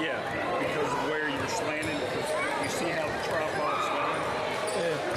Yeah, because of where you're slanted, because you see how the tripod's going. Yeah.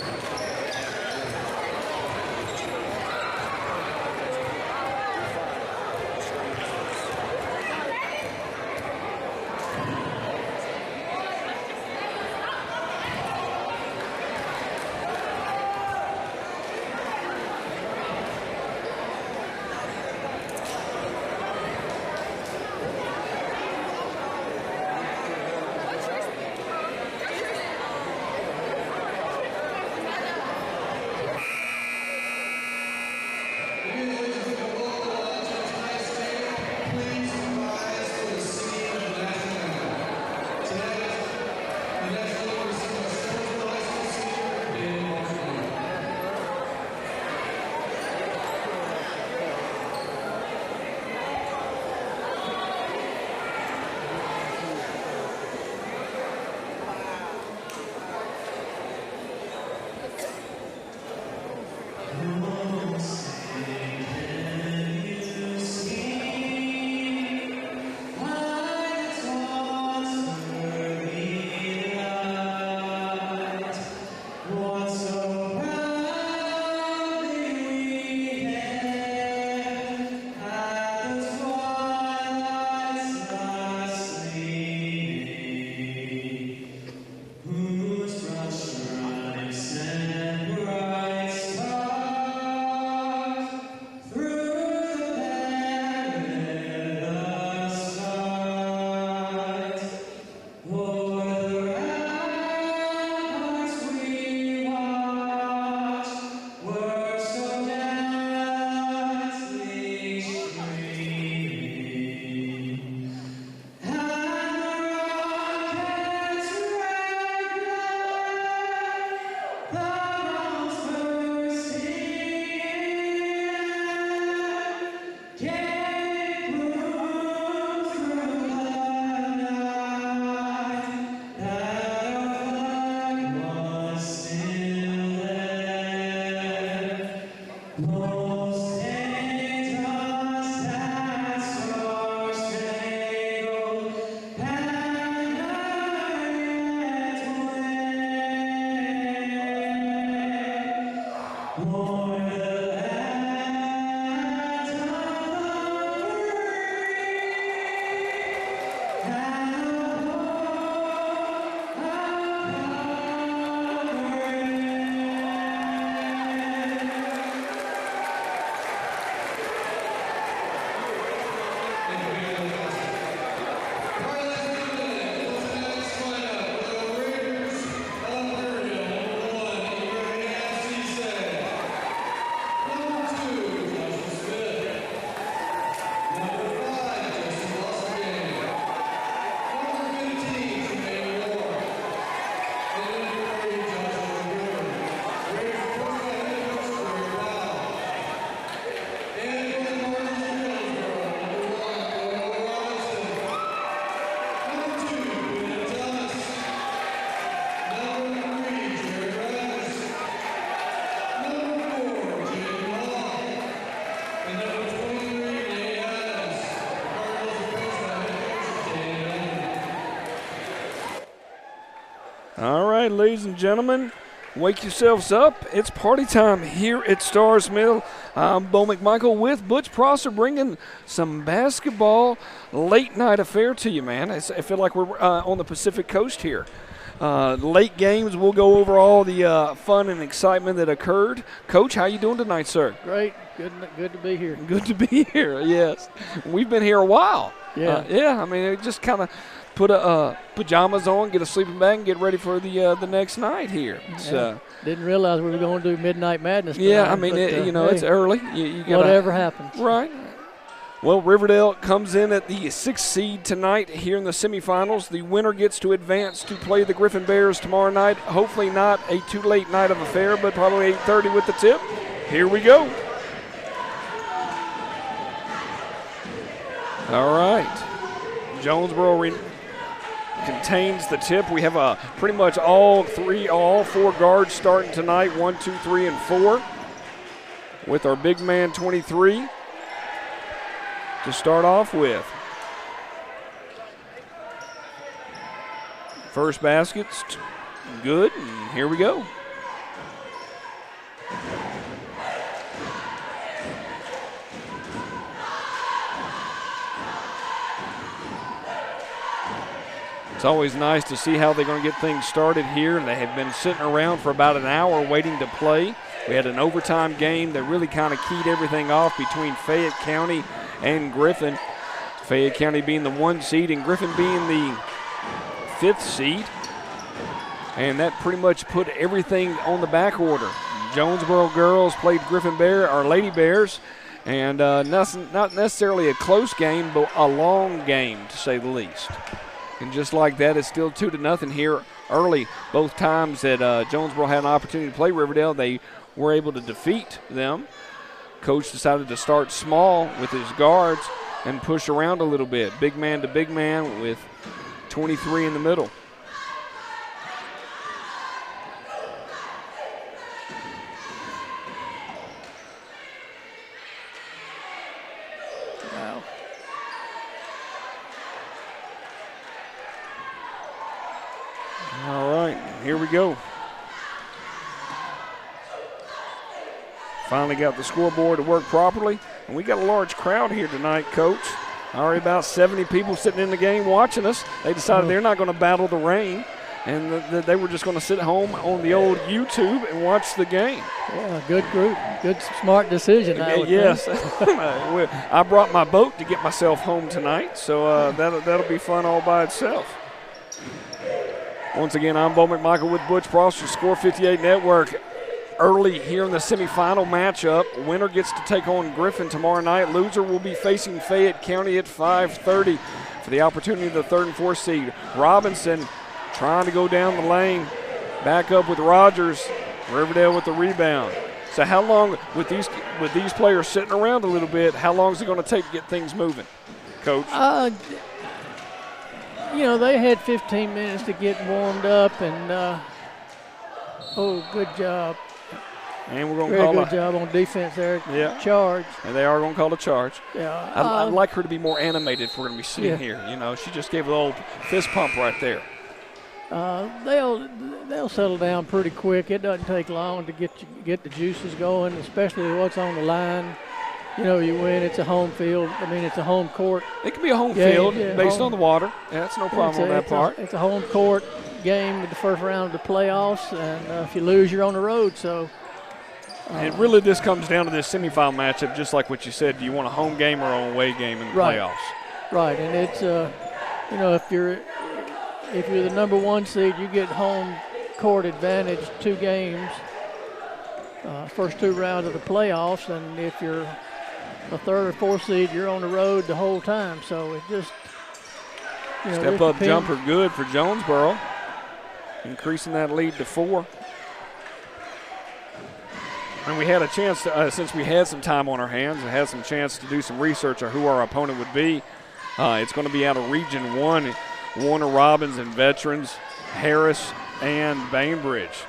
All right, ladies and gentlemen, wake yourselves up. It's party time here at Stars Mill. I'm Bo McMichael with Butch Prosser, bringing some basketball late night affair to you, man. I feel like we're on the Pacific Coast here. Late games, we'll go over all the fun and excitement that occurred. Coach, how you doing tonight, sir? Great. Good to be here. Good to be here, yes. We've been here a while. Yeah. I mean, it just kind of put pajamas on, get a sleeping bag, and get ready for the next night here. So, didn't realize we were going to do Midnight Madness tonight. Yeah, I mean, it's early. You gotta, whatever happens. Right. Well, Riverdale comes in at the 6th seed tonight here in the semifinals. The winner gets to advance to play the Griffin Bears tomorrow night. Hopefully not a too late night of affair, but probably 8:30 with the tip. Here we go. All right. Jonesboro contains the tip. We have pretty much all four guards starting tonight, 1, 2, 3, and 4, with our big man 23 to start off with. First basket's good, and here we go. It's always nice to see how they're going to get things started here. They have been sitting around for about an hour waiting to play. We had an overtime game that really kind of keyed everything off between Fayette County and Griffin. Fayette County being the 1 seed and Griffin being the 5th seed. And that pretty much put everything on the back order. Jonesboro girls played Lady Bears, and not necessarily a close game, but a long game to say the least. And just like that, it's still 2-0 here early. Both times that Jonesboro had an opportunity to play Riverdale, they were able to defeat them. Coach decided to start small with his guards and push around a little bit. Big man to big man with 23 in the middle. Wow. All right, here we go. Finally got the scoreboard to work properly, and we got a large crowd here tonight, Coach. Already about 70 people sitting in the game watching us. They decided they're not going to battle the rain, and they were just going to sit home on the old YouTube and watch the game. Yeah, good group. Good, smart decision. Yes. I brought my boat to get myself home tonight, so that'll be fun all by itself. Once again, I'm Bo McMichael with Butch Prosser, Score 58 Network. Early here in the semifinal matchup, winner gets to take on Griffin tomorrow night. Loser will be facing Fayette County at 5:30 for the opportunity of the 3rd and 4th seed. Robinson trying to go down the lane, back up with Rogers. Riverdale with the rebound. So how long, with these players sitting around a little bit, how long is it going to take to get things moving, Coach? They had 15 minutes to get warmed up, and good job. And we're going to Very call good job on defense there. Yeah. Charge. And they are going to call a charge. Yeah. I'd like her to be more animated if we're going to be sitting here. She just gave a little fist pump right there. They'll settle down pretty quick. It doesn't take long to get the juices going, especially what's on the line. You win. It's a home field. It's a home court. It can be a home field based on the water. Yeah, that's no problem on that part. It's a home court game with the first round of the playoffs, and if you lose, you're on the road. So. And really, this comes down to this semifinal matchup, just like what you said. Do you want a home game or an away game in the playoffs? Right, and it's if you're the number 1 seed, you get home court advantage 2 games, first 2 rounds of the playoffs, and if you're a 3rd or 4th seed, you're on the road the whole time. So it just step up jumper good for Jonesboro, increasing that lead to 4. And we had a chance, since we had some time on our hands and had some chance to do some research on who our opponent would be. It's going to be out of Region 1, Warner Robins and Veterans, Harris, and Bainbridge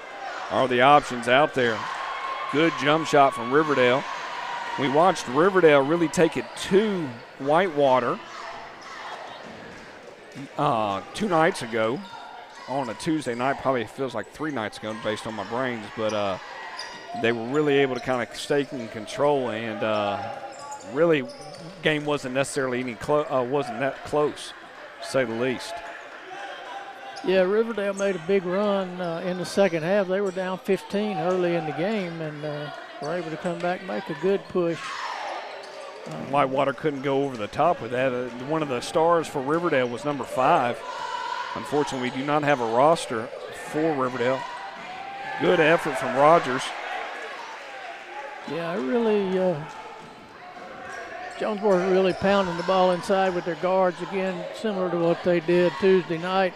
are the options out there. Good jump shot from Riverdale. We watched Riverdale really take it to Whitewater 2 nights ago on a Tuesday night. Probably feels like 3 nights ago based on my brains, but they were really able to kind of stay in control, and really game wasn't necessarily wasn't that close, to say the least. Yeah, Riverdale made a big run in the second half. They were down 15 early in the game, and were able to come back and make a good push. Whitewater couldn't go over the top with that. One of the stars for Riverdale was number 5. Unfortunately, we do not have a roster for Riverdale. Good effort from Rogers. Yeah, Jonesboro really pounding the ball inside with their guards again, similar to what they did Tuesday night,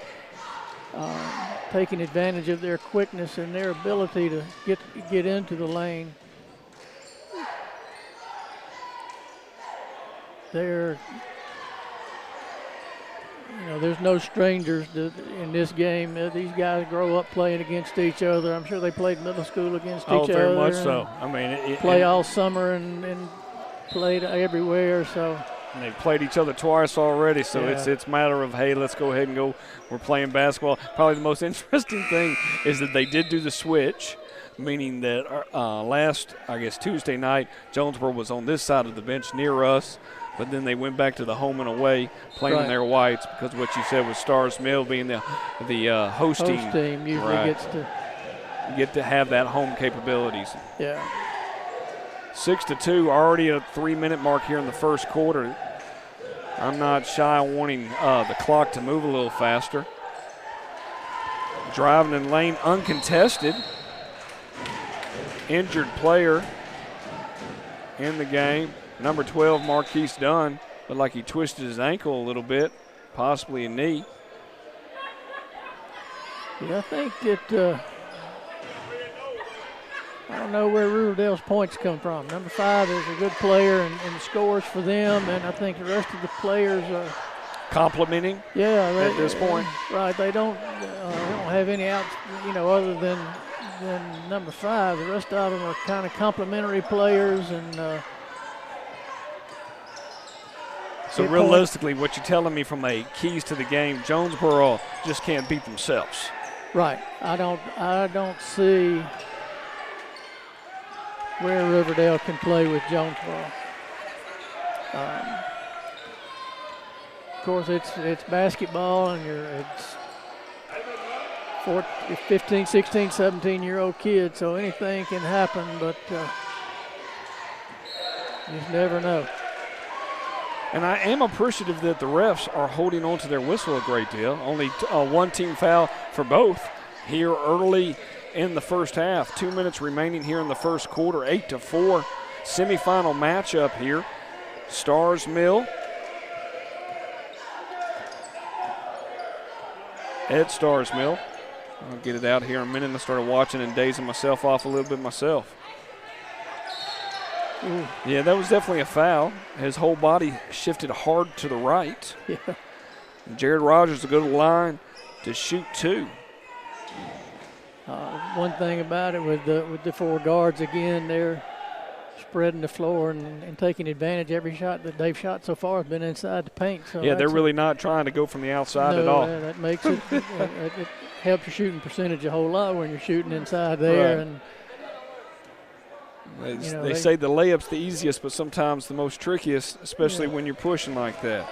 taking advantage of their quickness and their ability to get into the lane. There's no strangers in this game. These guys grow up playing against each other. I'm sure they played middle school against each other. Oh, very much so. Play all summer and played everywhere. So And they've played each other twice already, so Yeah. it's a matter of, hey, let's go ahead and go. We're playing basketball. Probably the most interesting thing is that they did do the switch, meaning that last, I guess, Tuesday night, Jonesboro was on this side of the bench near us, but then they went back to the home and away playing in their whites because what you said was Stars Mill being the host team. Host team usually gets to get to have that home capabilities. Yeah. 6-2, already a 3-minute mark here in the first quarter. I'm not shy on wanting the clock to move a little faster. Driving in lane uncontested. Injured player in the game. Number 12, Marquise Dunn. Looked like he twisted his ankle a little bit, possibly a knee. Yeah, I think that I don't know where Riverdale's points come from. Number 5 is a good player and scores for them, and I think the rest of the players are complimenting. Yeah, at this point. Right, they don't have any outs, other than number 5. The rest of them are kind of complimentary players, and so realistically, what you're telling me from a keys to the game, Jonesboro just can't beat themselves. Right. I don't see where Riverdale can play with Jonesboro. Of course, it's basketball, and it's 15, 16, 17-year-old kids, so anything can happen, but you just never know. And I am appreciative that the refs are holding on to their whistle a great deal. Only one team foul for both here early in the first half. 2 minutes remaining here in the first quarter. 8-4 semifinal matchup here. Stars Mill at Stars Mill. I'll get it out here in a minute. I started watching and dazing myself off a little bit myself. Ooh. Yeah, that was definitely a foul. His whole body shifted hard to the right. Yeah. Jared Rogers will go to the line to shoot 2. One thing about it with the 4 guards, again, they're spreading the floor and taking advantage. Every shot that they've shot so far has been inside the paint. So yeah, they're really not trying to go from the outside at all. That makes it, it helps your shooting percentage a whole lot when you're shooting inside there. Right. And They say the layup's the easiest, but sometimes the most trickiest, especially when you're pushing like that.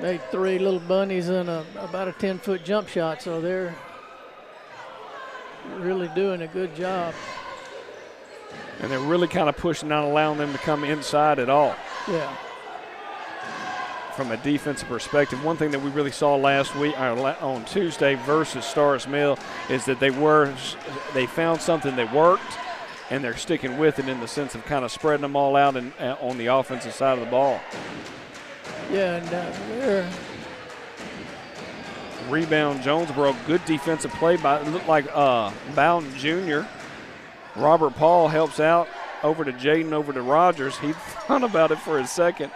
They 3 little bunnies and about a 10-foot jump shot, so they're really doing a good job. And they're really kind of pushing, not allowing them to come inside at all. Yeah. From a defensive perspective, one thing that we really saw last week on Tuesday versus Stars Mill is that they found something that worked, and they're sticking with it in the sense of kind of spreading them all out on the offensive side of the ball. Yeah, and they're Rebound Jonesboro, good defensive play by, it looked like Bowden Jr. Robert Paul helps out over to Jaden, over to Rogers. He thought about it for a second.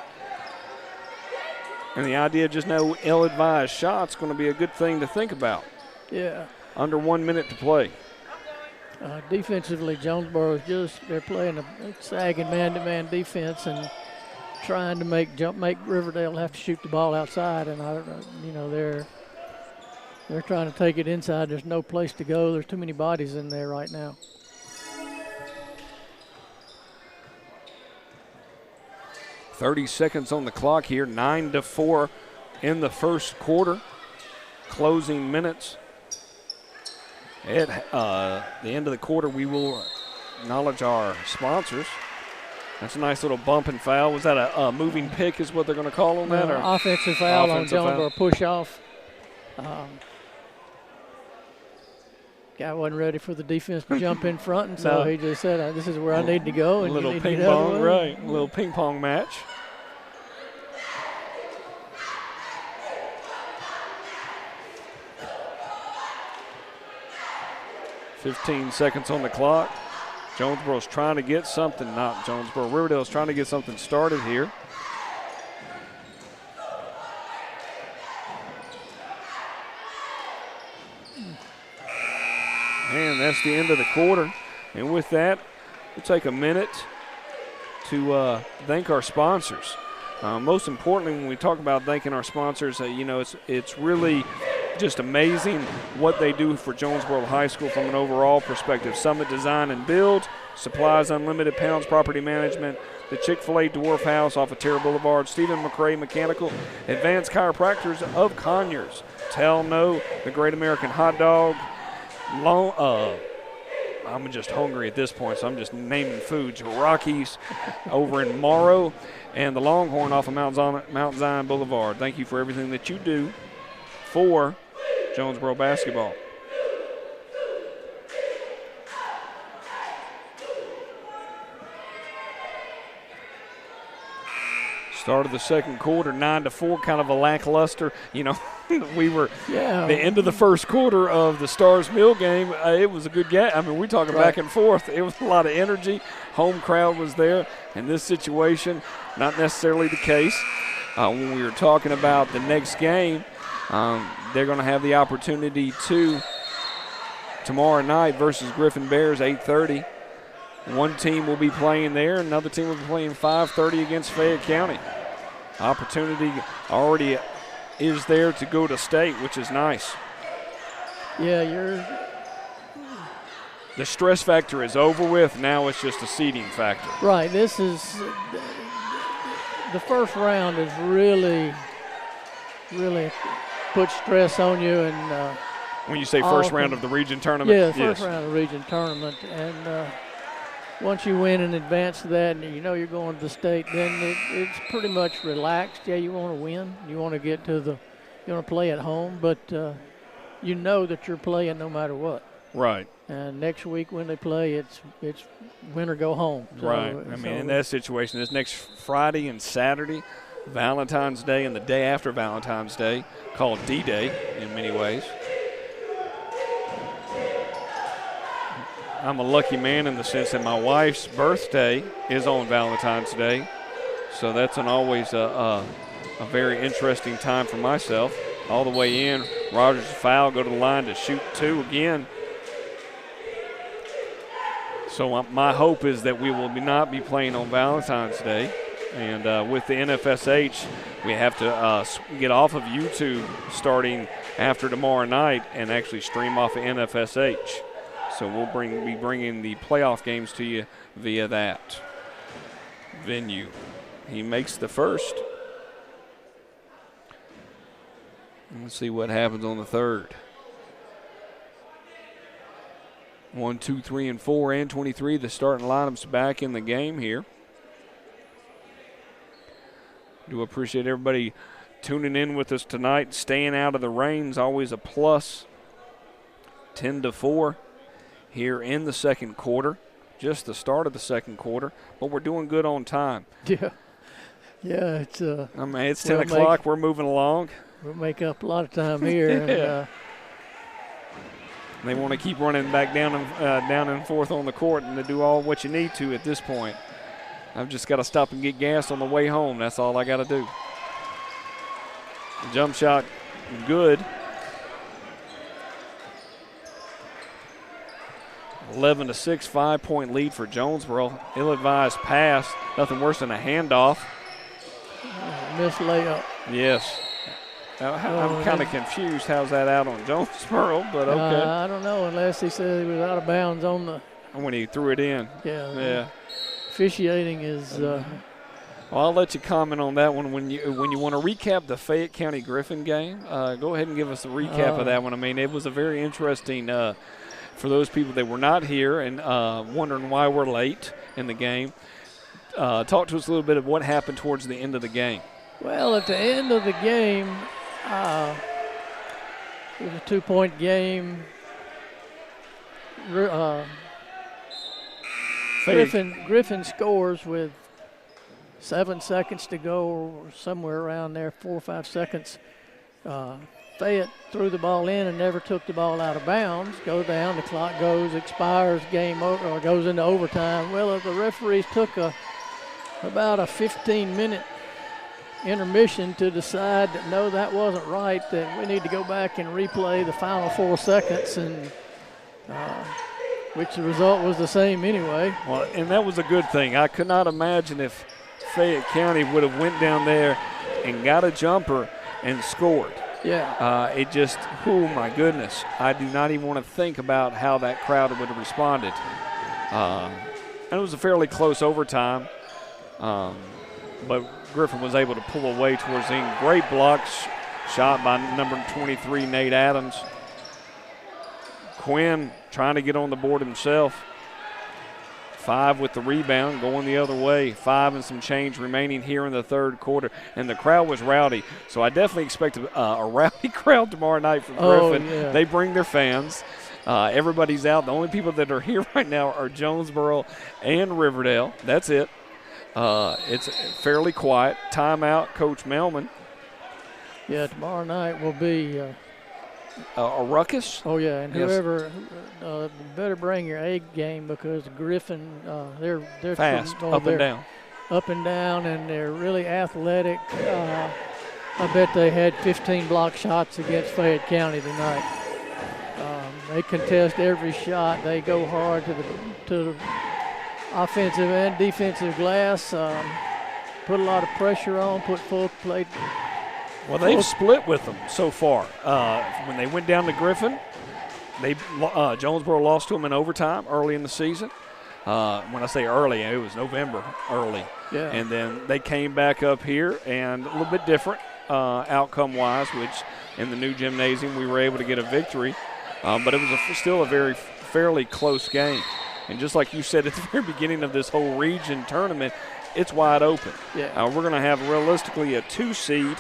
And the idea of just no ill-advised shots going to be a good thing to think about. Yeah. Under 1 minute to play. Defensively, Jonesboro they're playing a sagging man-to-man defense and trying to make Riverdale have to shoot the ball outside, and they're trying to take it inside. There's no place to go. There's too many bodies in there right now. .30 seconds on the clock here. 9-4 in the first quarter. Closing minutes. At the end of the quarter, we will acknowledge our sponsors. That's a nice little bump and foul. Was that a moving pick is what they're going to call on that? Or offensive foul on Jonesboro, push off. Guy wasn't ready for the defense to jump in front, and so he just said, this is where I need to go. And a little ping pong, right. A little ping pong match. .15 seconds on the clock. Jonesboro's trying to get something, not Jonesboro. Riverdale's trying to get something started here. And that's the end of the quarter. And with that, we'll take a minute to thank our sponsors. Most importantly, when we talk about thanking our sponsors, it's really just amazing what they do for Jonesboro High School from an overall perspective. Summit Design and Build, Supplies Unlimited, Pounds Property Management, the Chick-fil-A Dwarf House off of Terra Boulevard, Stephen McRae Mechanical, Advanced Chiropractors of Conyers, Tell No, the Great American Hot Dog, I'm just hungry at this point, so I'm just naming foods. Rockies over in Morrow, and the Longhorn off of Mount Zion Boulevard. Thank you for everything that you do for Jonesboro basketball. Start of the second quarter, 9-4, kind of a lackluster. We were the end of the first quarter of the Stars Mill game. It was a good game. I mean, we're talking back and forth. It was a lot of energy. Home crowd was there. In this situation, not necessarily the case. When we were talking about the next game, they're going to have the opportunity to tomorrow night versus Griffin Bears, 8:30. One team will be playing there. Another team will be playing 5:30 against Fayette County. Opportunity already is there to go to state, which is nice. Yeah, the stress factor is over with. Now it's just a seeding factor. Right. This is the first round is really put stress on you. And when you say first round of the region tournament, yeah, first round of the region tournament, and once you win and advance to that, and you're going to the state, then it's pretty much relaxed. Yeah, you want to win. You want to get to you want to play at home, but you know that you're playing no matter what. Right. And next week when they play, it's win or go home. So, right. I mean, in that situation, this next Friday and Saturday, Valentine's Day and the day after Valentine's Day, called D-Day in many ways. I'm a lucky man in the sense that my wife's birthday is on Valentine's Day, so that's always a very interesting time for myself. All the way in, Rogers foul, go to the line to shoot two again. So my hope is that we will not be playing on Valentine's Day, and with the NFSH, we have to get off of YouTube starting after tomorrow night and actually stream off of NFSH. So we'll be bringing the playoff games to you via that venue. He makes the first. Let's see what happens on the third. 1, 2, 3, and 4, and 23. The starting lineups back in the game here. Do appreciate everybody tuning in with us tonight. Staying out of the rain is always a plus. 10-4. Here in the second quarter, just the start of the second quarter, but we're doing good on time. Yeah, it's it's 10 o'clock. We're moving along. We'll make up a lot of time here. Yeah. They want to keep running back down and forth on the court and to do all what you need to at this point. I've just got to stop and get gas on the way home. That's all I got to do. Jump shot, good. 11-6, 5-point lead for Jonesboro. Ill-advised pass, nothing worse than a handoff. Missed layup. Yes. I'm kind of confused. How's that out on Jonesboro? But okay. I don't know unless he said he was out of bounds on the. When he threw it in. Yeah. Officiating is. Well, I'll let you comment on that one when you want to recap the Fayette County Griffin game. Go ahead and give us a recap of that one. I mean, it was a very interesting. For those people that were not here and wondering why we're late in the game, talk to us a little bit of what happened towards the end of the game. Well, at the end of the game, it was a 2-point game. Griffin scores with 7 seconds to go, or somewhere around there, 4 or 5 seconds. Fayette threw the ball in and never took the ball out of bounds. Go down, the clock expires, game over, or goes into overtime. Well, the referees took about a 15-minute intermission to decide that no, that wasn't right, that we need to go back and replay the final 4 seconds. And which the result was the same anyway. Well, and that was a good thing. I could not imagine if Fayette County would have went down there and got a jumper and scored. Yeah. It just, oh my goodness. I do not even want to think about how that crowd would have responded. And it was a fairly close overtime. But Griffin was able to pull away towards the end. Great blocks shot by number 23, Nate Adams. Quinn trying to get on the board himself. 5 with the rebound, going the other way. 5 and some change remaining here in the third quarter. And the crowd was rowdy. So I definitely expect a rowdy crowd tomorrow night from Griffin. Yeah. They bring their fans. Everybody's out. The only people that are here right now are Jonesboro and Riverdale. That's it. It's fairly quiet. Timeout, Coach Melman. Yeah, tomorrow night will be a ruckus. Oh yeah, and Yes. whoever better bring your A game because Griffin they're Fast, up and down. Up and down, and they're really athletic. I bet they had 15 block shots against Fayette County tonight. They contest every shot. They go hard to the offensive and defensive glass. Put a lot of pressure on. Put full play. Well, they've split with them so far. When they went down to Griffin, Jonesboro lost to them in overtime early in the season. When I say early, it was November early. Yeah. And then they came back up here, and a little bit different outcome-wise, which in the new gymnasium we were able to get a victory. But it was still a fairly close game. And just like you said at the very beginning of this whole region tournament, it's wide open. Yeah. We're going to have realistically a 2 seed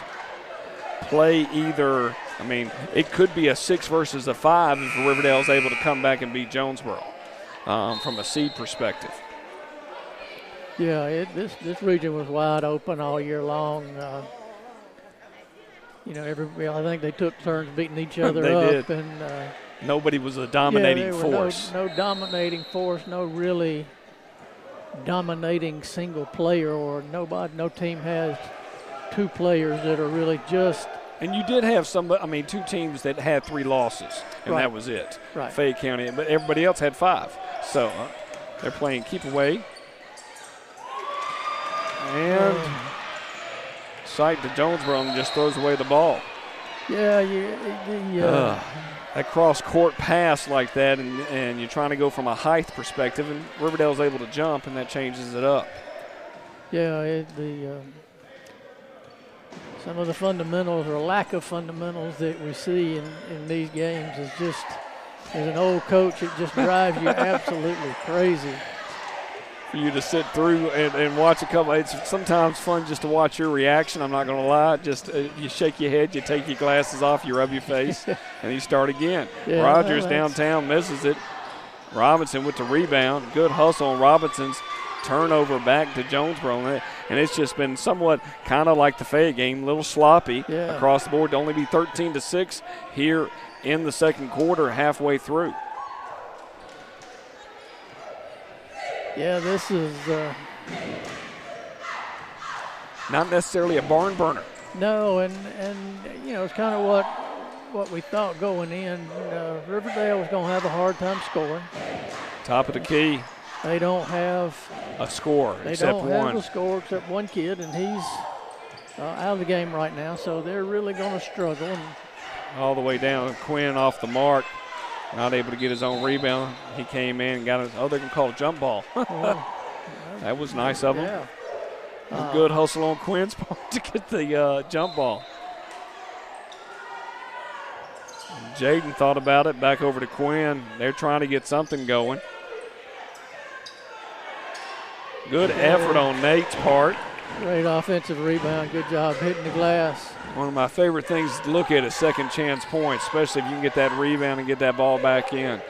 play either. I mean, it could be a 6 versus a 5 if Riverdale's able to come back and beat Jonesboro from a seed perspective. Yeah, this region was wide open all year long. I think they took turns beating each other They up, did. and Nobody was a dominating force. No dominating force, no really dominating single player, or no team has 2 players that are really just. And you did have 2 teams that had 3 losses, and Right. that was it. Right. Fayette County, but everybody else had 5. So they're playing keep away. And sight to Jonesboro and just throws away the ball. Yeah, That cross-court pass like that, and you're trying to go from a height perspective, and Riverdale's able to jump, and that changes it up. Yeah, some of the fundamentals or lack of fundamentals that we see in these games is just, as an old coach, it just drives you absolutely crazy. For you to sit through and watch a couple, it's sometimes fun just to watch your reaction. I'm not going to lie. Just you shake your head, you take your glasses off, you rub your face, and you start again. Yeah, Rogers well, downtown misses it. Robinson with the rebound. Good hustle on Robinson's turnover back to Jonesboro. And it's just been somewhat kind of like the Fayette game, a little sloppy across the board to only be 13-6 here in the second quarter, halfway through. Yeah, this is not necessarily a barn burner. no, and it's kind of what we thought going in. Riverdale was going to have a hard time scoring. Top of the key. They don't have a score except one kid, and he's out of the game right now, so they're really going to struggle. And all the way down, Quinn off the mark, not able to get his own rebound. He came in and got his, they're going to call it jump ball. That was nice of him. Yeah. Good hustle on Quinn's part to get the jump ball. Jaden thought about it, back over to Quinn. They're trying to get something going. Good effort on Nate's part. Great offensive rebound. Good job hitting the glass. One of my favorite things to look at is second chance points, especially if you can get that rebound and get that ball back in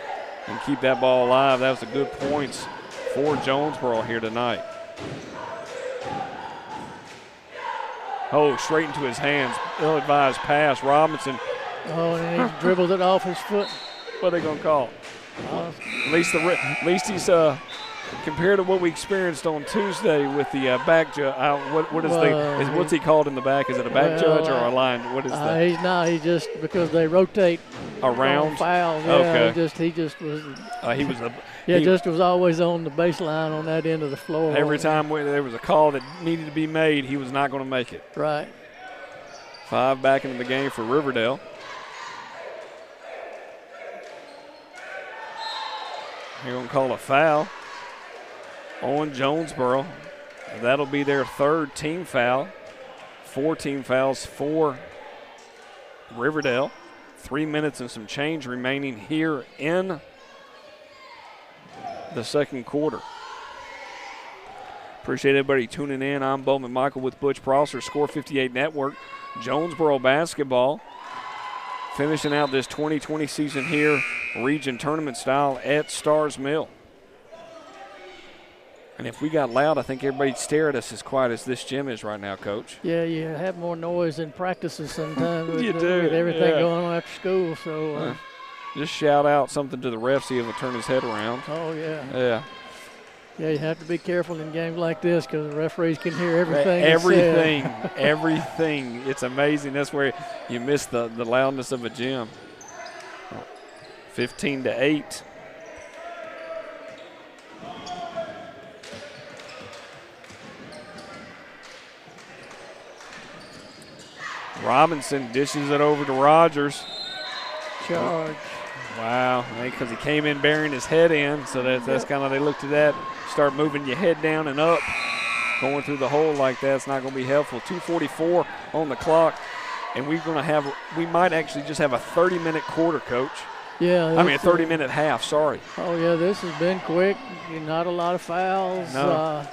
and keep that ball alive. That was a good points for Jonesboro here tonight. Oh, straight into his hands. Ill-advised pass. Robinson. Oh, and he dribbled it off his foot. What are they going to call? At least he's compared to what we experienced on Tuesday with the back judge. What's he called in the back? Is it a back judge or a line? What is that? He's just because they rotate Around foul. Yeah, okay. he just was. He was a. Yeah, just was always on the baseline on that end of the floor. Every time there was a call that needed to be made, he was not going to make it. Right. 5 back into the game for Riverdale. They're going to call a foul on Jonesboro. That'll be their 3rd team foul. 4 team fouls for Riverdale. 3 minutes and some change remaining here in the second quarter. Appreciate everybody tuning in. I'm Bo McMichael with Butch Prosser, Score 58 Network. Jonesboro basketball finishing out this 2020 season here, region tournament style at Starrs Mill. And if we got loud, I think everybody'd stare at us as quiet as this gym is right now, Coach. Yeah, you have more noise in practices sometimes with, you do. With everything going on after school. So just shout out something to the ref, see if he'll turn his head around. Oh, yeah. Yeah. Yeah, you have to be careful in games like this because the referees can hear everything. Everything. It's amazing. That's where you miss the loudness of a gym. 15-8. Robinson dishes it over to Rogers. Charge. Wow, because he came in bearing his head in, so that's kind of, they looked at that, start moving your head down and up. Going through the hole like that's not going to be helpful. 2:44 on the clock, and we might actually just have a 30-minute quarter, Coach. Yeah. I mean a 30-minute half, sorry. Oh, yeah, this has been quick. Not a lot of fouls. No.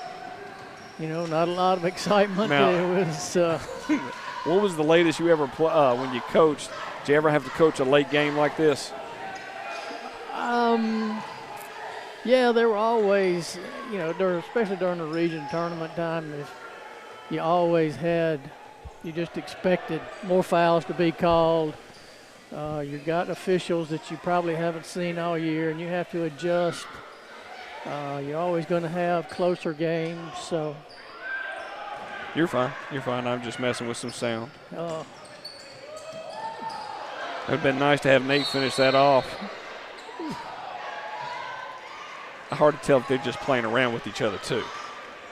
Not a lot of excitement. Now, it was. What was the latest you ever when you coached? Did you ever have to coach a late game like this? Yeah, there were always, especially during the region tournament time, you just expected more fouls to be called. You got officials that you probably haven't seen all year, and you have to adjust. You're always going to have closer games, so. You're fine. I'm just messing with some sound. It would have been nice to have Nate finish that off. Hard to tell if they're just playing around with each other too,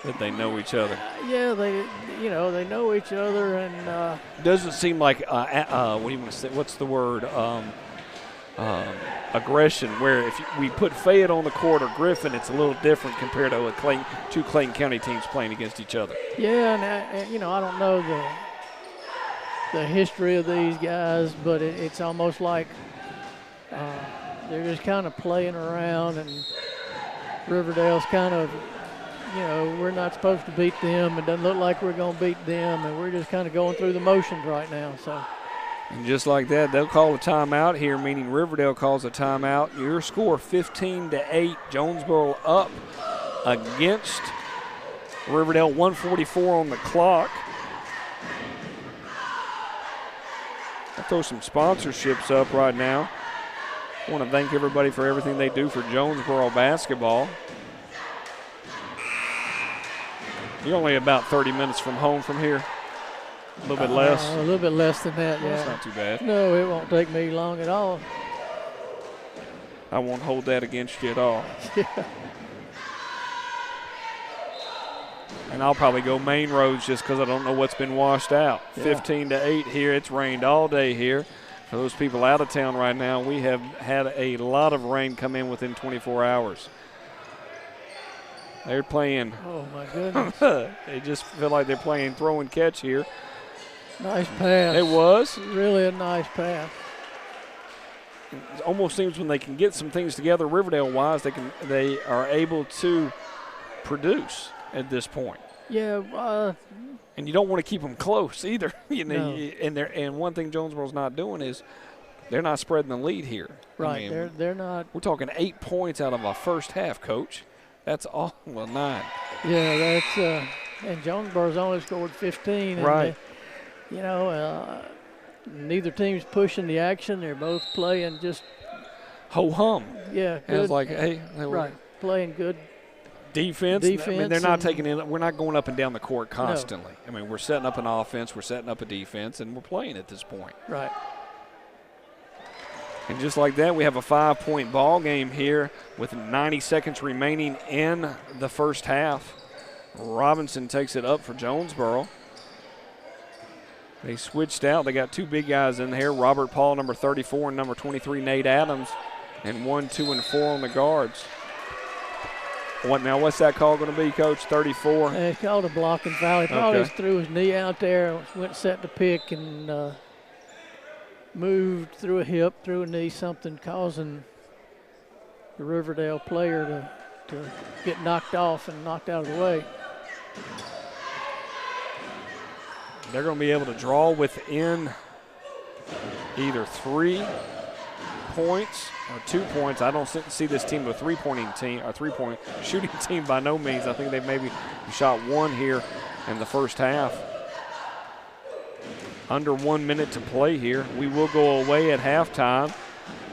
that they know each other. Yeah, they know each other, and doesn't seem like what do you want to say? What's the word? Aggression. Where if we put Fayette on the court or Griffin, it's a little different compared to two Clayton County teams playing against each other. Yeah, and I don't know the history of these guys, but it's almost like they're just kind of playing around, and Riverdale's kind of, we're not supposed to beat them. It doesn't look like we're going to beat them, and we're just kind of going through the motions right now. So. And just like that, they'll call a timeout here, meaning Riverdale calls a timeout. Your score 15-8, Jonesboro up against Riverdale, 1:44 on the clock. I'll throw some sponsorships up right now. I want to thank everybody for everything they do for Jonesboro basketball. You're only about 30 minutes from home from here. A little bit less. A little bit less than that, yeah. That's not too bad. No, it won't take me long at all. I won't hold that against you at all. Yeah. And I'll probably go main roads just because I don't know what's been washed out. Yeah. 15-8 here. It's rained all day here. For those people out of town right now, we have had a lot of rain come in within 24 hours. They're playing. Oh, my goodness. They just feel like they're playing throw and catch here. Nice pass. It was. Really a nice pass. It almost seems when they can get some things together Riverdale-wise, they are able to produce at this point. Yeah. And you don't want to keep them close either. No. And one thing Jonesboro's not doing is they're not spreading the lead here. Right. I mean, they're not. We're talking 8 points out of a first half, Coach. That's all. Well, 9. Yeah, that's and Jonesboro's only scored 15. And right. Neither team's pushing the action. They're both playing just ho-hum. Yeah, good. And it's like, hey, right, playing good defense. I mean, they're not taking in. We're not going up and down the court constantly. No. I mean, we're setting up an offense, we're setting up a defense, and we're playing at this point. Right. And just like that, we have a 5-point ball game here with 90 seconds remaining in the first half. Robinson takes it up for Jonesboro. They switched out. They got two big guys in here, Robert Paul, number 34, and number 23, Nate Adams, and 1, 2, and 4 on the guards. What's that call going to be, Coach? 34? He called a blocking foul. He probably Okay. just threw his knee out there, went set the pick, and moved through a hip, through a knee, something causing the Riverdale player to get knocked off and knocked out of the way. They're going to be able to draw within either 3 points or 2 points. I don't see this team a three-point shooting team by no means. I think they maybe shot 1 here in the first half. Under 1 minute to play here. We will go away at halftime.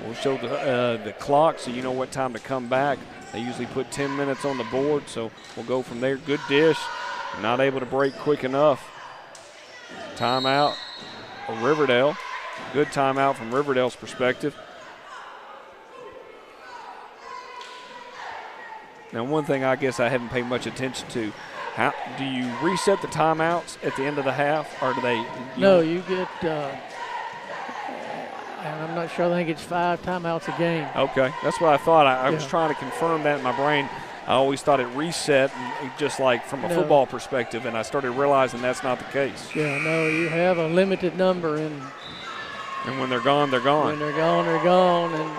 We'll show the clock so you know what time to come back. They usually put 10 minutes on the board, so we'll go from there. Good dish. Not able to break quick enough. Timeout for Riverdale. Good timeout from Riverdale's perspective. Now, one thing I guess I haven't paid much attention to, how do you reset the timeouts at the end of the half, or do they? No, you get, and I'm not sure, I think it's 5 timeouts a game. Okay, that's what I thought. I was Yeah. trying to confirm that in my brain. I always thought it reset, just like from a football perspective, and I started realizing that's not the case. Yeah, no, you have a limited number, and when they're gone, they're gone. when they're gone, they're gone. And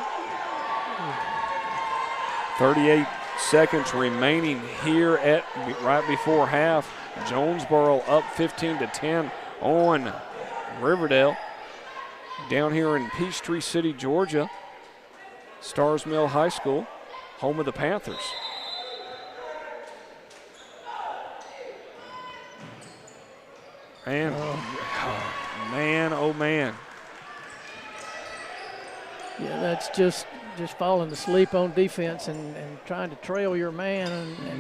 38 seconds remaining here at right before half. Jonesboro up 15-10 on Riverdale. Down here in Peachtree City, Georgia, Stars Mill High School, home of the Panthers. And oh man. yeah, that's just falling asleep on defense and trying to trail your man.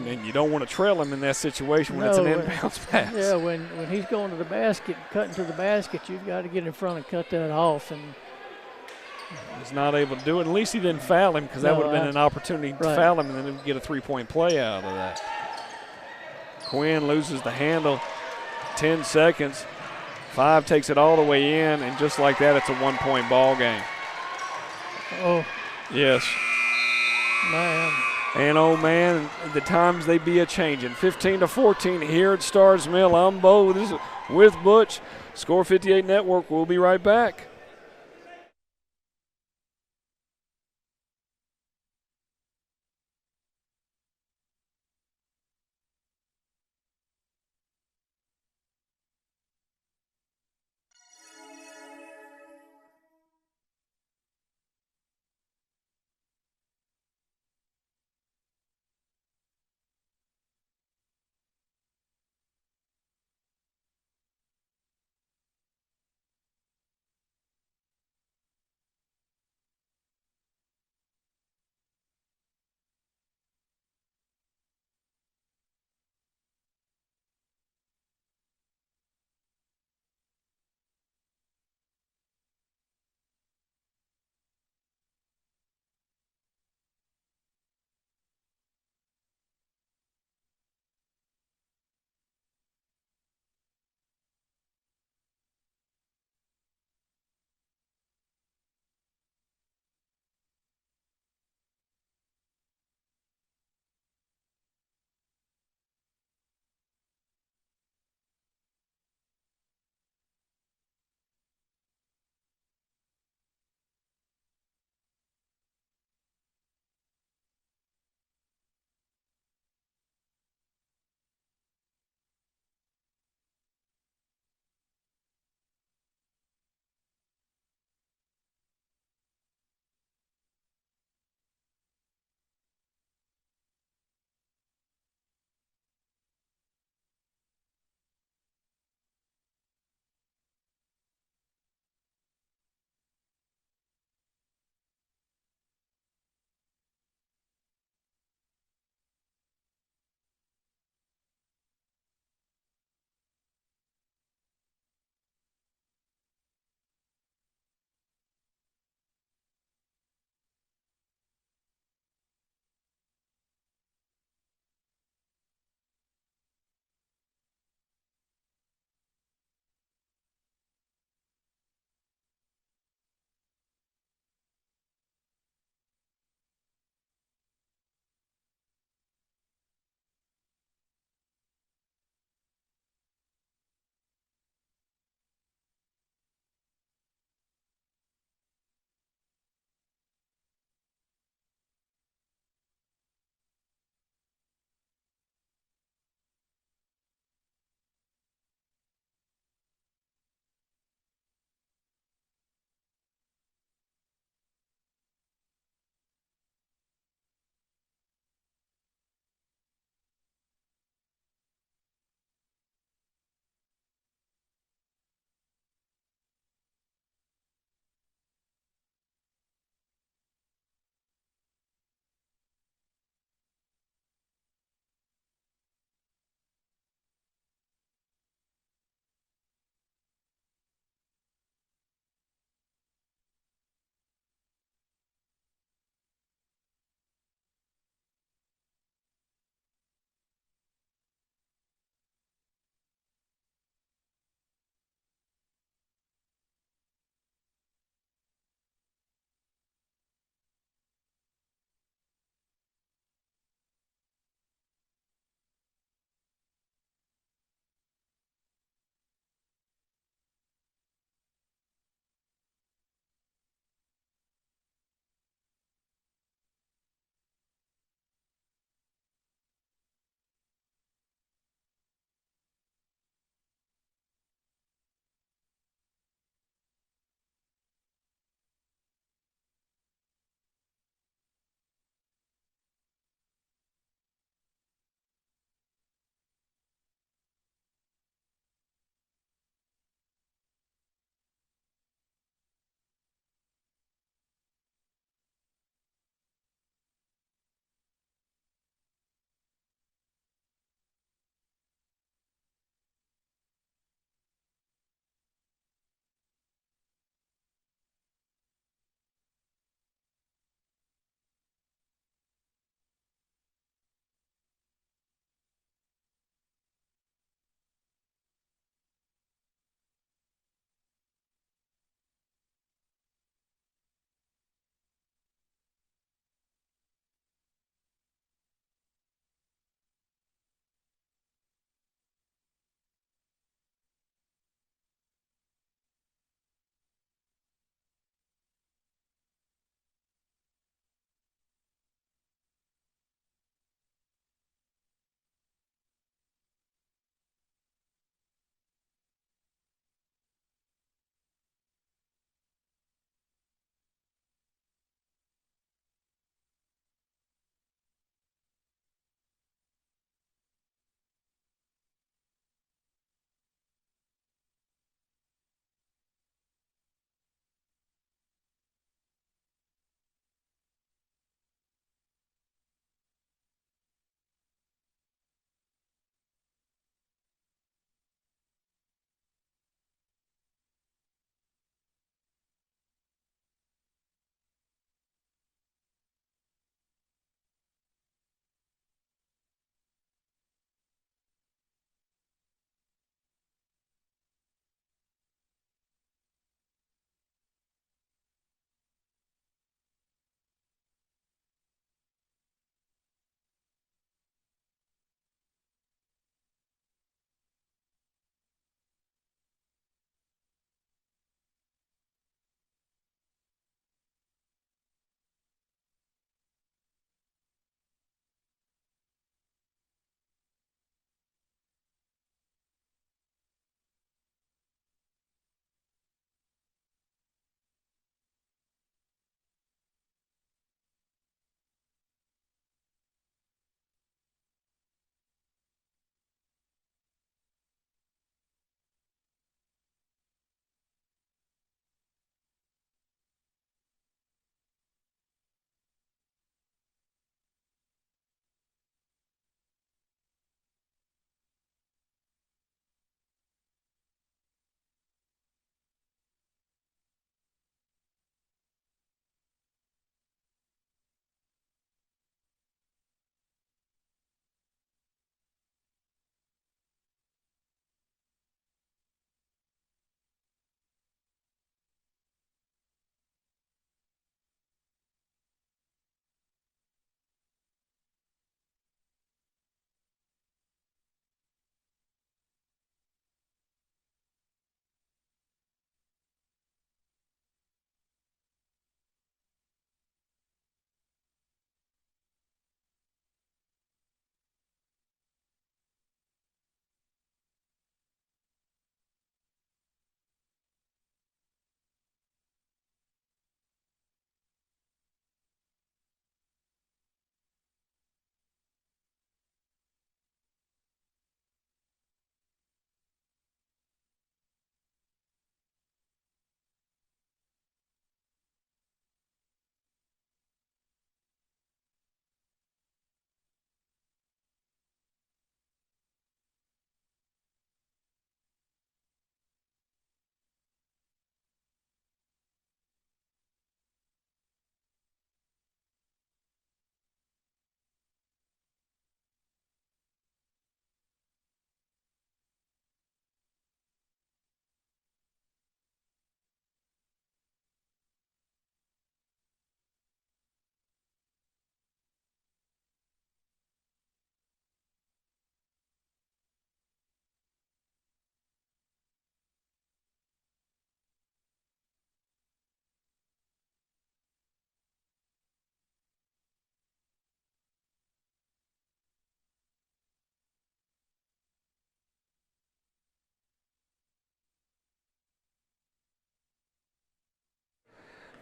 And you don't want to trail him in that situation when it's an inbounds pass. Yeah, when he's going to the basket, cutting to the basket, you've got to get in front and cut that off. And he's not able to do it. At least he didn't foul him, because that would have been an opportunity to foul him and then get a 3-point play out of that. Quinn loses the handle. 10 seconds. 5 takes it all the way in, and just like that, it's a 1-point ball game. oh, Yes. man. And oh man, the times they be a changing. 15-14 here at Stars Mill. I'm Bo. This is with Butch. Score 58 Network. We'll be right back.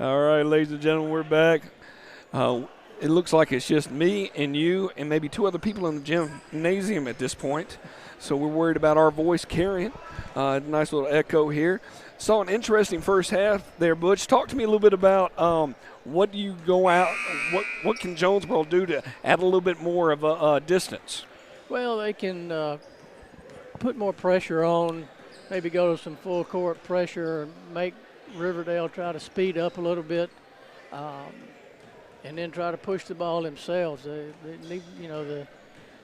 All right, ladies and gentlemen, we're back. It looks like it's just me and you and maybe 2 other people in the gymnasium at this point. So we're worried about our voice carrying. Nice little echo here. Saw an interesting first half there, Butch. Talk to me a little bit about what do you go out, what can Jonesboro do to add a little bit more of a distance? Well, they can put more pressure on, maybe go to some full court pressure and make Riverdale try to speed up a little bit, and then try to push the ball themselves. They need, the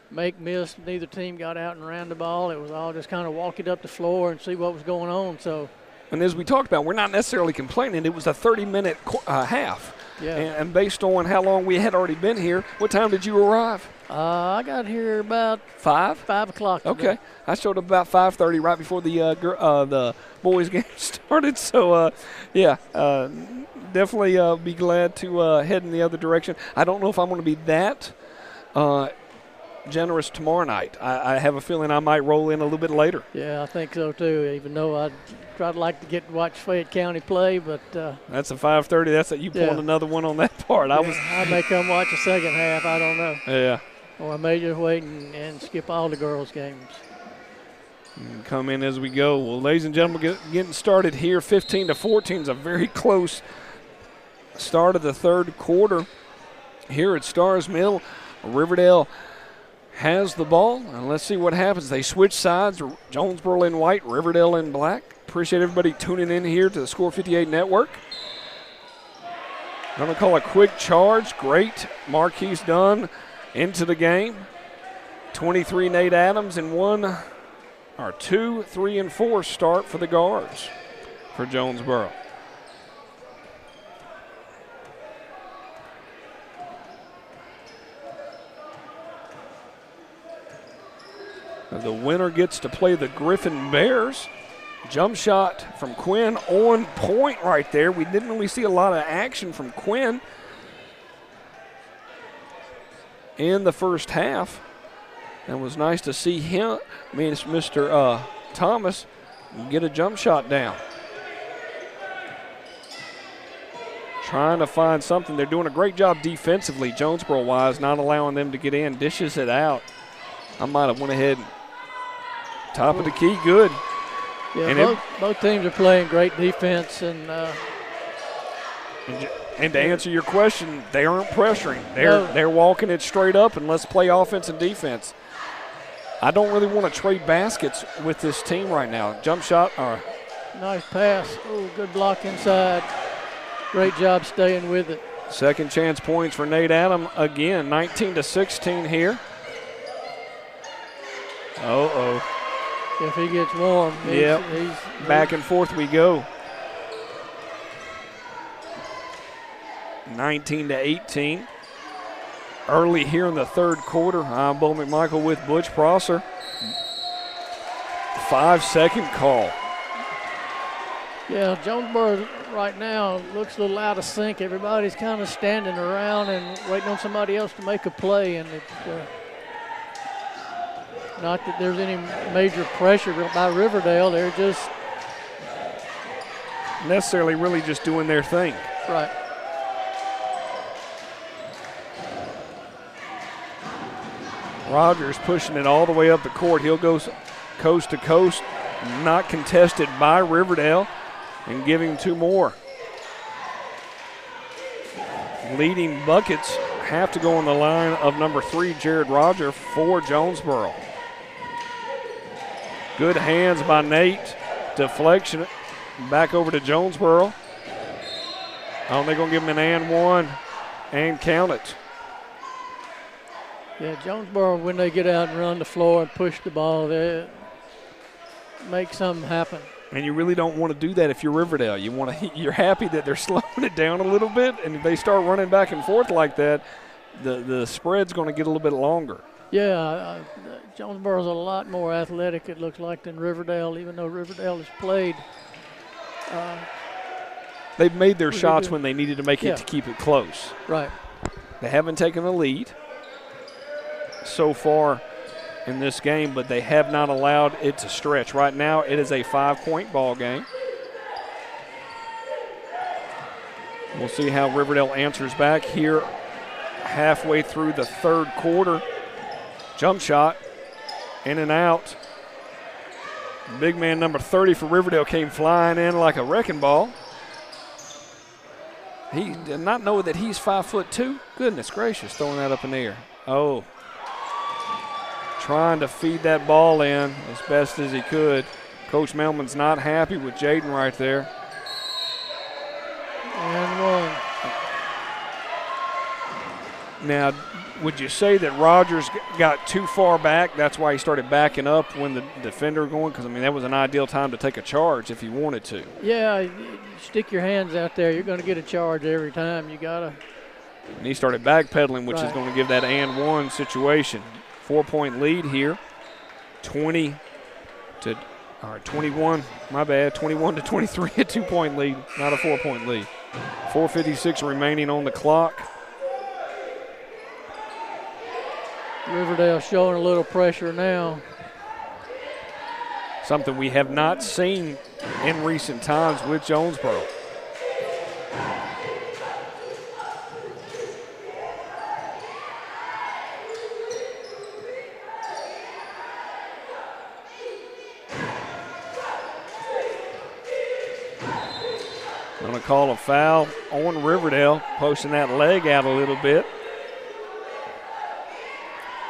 make miss. Neither team got out and ran the ball. It was all just kind of walk it up the floor and see what was going on. So. And as we talked about, we're not necessarily complaining. It was a 30-minute half. Yeah. And based on how long we had already been here, what time did you arrive? I got here about 5? 5 o'clock today. Okay. I showed up about 5:30 right before the boys' game started. So, definitely be glad to head in the other direction. I don't know if I'm going to be that generous tomorrow night. I have a feeling I might roll in a little bit later. Yeah, I think so too, even though I'd like to get to watch Fayette County play, but that's a 5:30. That's you pulling another one on that part. I may come watch the second half. I don't know. Yeah. Or I may just wait and skip all the girls' games. Come in as we go. Well, ladies and gentlemen, getting started here. 15-14 is a very close start of the third quarter here at Stars Mill. Riverdale has the ball, and let's see what happens. They switch sides. Jonesboro in white, Riverdale in black. Appreciate everybody tuning in here to the Score 58 Network. Going to call a quick charge. Great. Marquise Dunn into the game. 23 Nate Adams and 2, 3, and 4 start for the guards for Jonesboro. The winner gets to play the Griffin Bears. Jump shot from Quinn on point right there. We didn't really see a lot of action from Quinn in the first half. It was nice to see him, Mr. Thomas, get a jump shot down. Trying to find something. They're doing a great job defensively, Jonesboro-wise, not allowing them to get in. Dishes it out. I might have went ahead and top of the key, good. Yeah, and both teams are playing great defense. And to answer your question, they aren't pressuring. They're walking it straight up, and let's play offense and defense. I don't really want to trade baskets with this team right now. Jump shot. Nice pass. Oh, good block inside. Great job staying with it. Second chance points for Nate Adam again. 19-16 here. If he gets warm, he's back and forth we go. 19-18. Early here in the third quarter. I'm Bo McMichael with Butch Prosser. 5-second call. Yeah, Jonesboro right now looks a little out of sync. Everybody's kind of standing around and waiting on somebody else to make a play, and not that there's any major pressure by Riverdale. They're just necessarily really just doing their thing. Right. Rogers pushing it all the way up the court. He'll go coast to coast, not contested by Riverdale, and giving 2 more. Leading buckets have to go on the line of number 3, Jared Roger, for Jonesboro. Good hands by Nate. Deflection back over to Jonesboro. They're going to give him an and 1 and count it. Yeah, Jonesboro, when they get out and run the floor and push the ball, they make something happen. And you really don't want to do that if you're Riverdale. You're happy that they're slowing it down a little bit, and if they start running back and forth like that, the spread's going to get a little bit longer. Yeah, Jonesboro's a lot more athletic, it looks like, than Riverdale, even though Riverdale has played. They've made their shots when they needed to make it to keep it close. Right. They haven't taken the lead so far in this game, but they have not allowed it to stretch. Right now, it is a 5-point ball game. We'll see how Riverdale answers back here halfway through the third quarter. Jump shot, in and out. Big man number 30 for Riverdale came flying in like a wrecking ball. He did not know that he's 5'2". Goodness gracious, throwing that up in the air. Oh, trying to feed that ball in as best as he could. Coach Melman's not happy with Jaden right there. And one. Now, would you say that Rogers got too far back? That's why he started backing up when the defender going? Because, I mean, that was an ideal time to take a charge if he wanted to. Yeah, you stick your hands out there. You're going to get a charge every time. You got to. And he started backpedaling, which Right. is going to give that and one situation. 4-point lead here. 21, my bad, 21 to 23, a 2-point lead, not a 4-point lead. 4:56 remaining on the clock. Riverdale showing a little pressure now. Something we have not seen in recent times with Jonesboro. Going to call a foul on Riverdale, posting that leg out a little bit.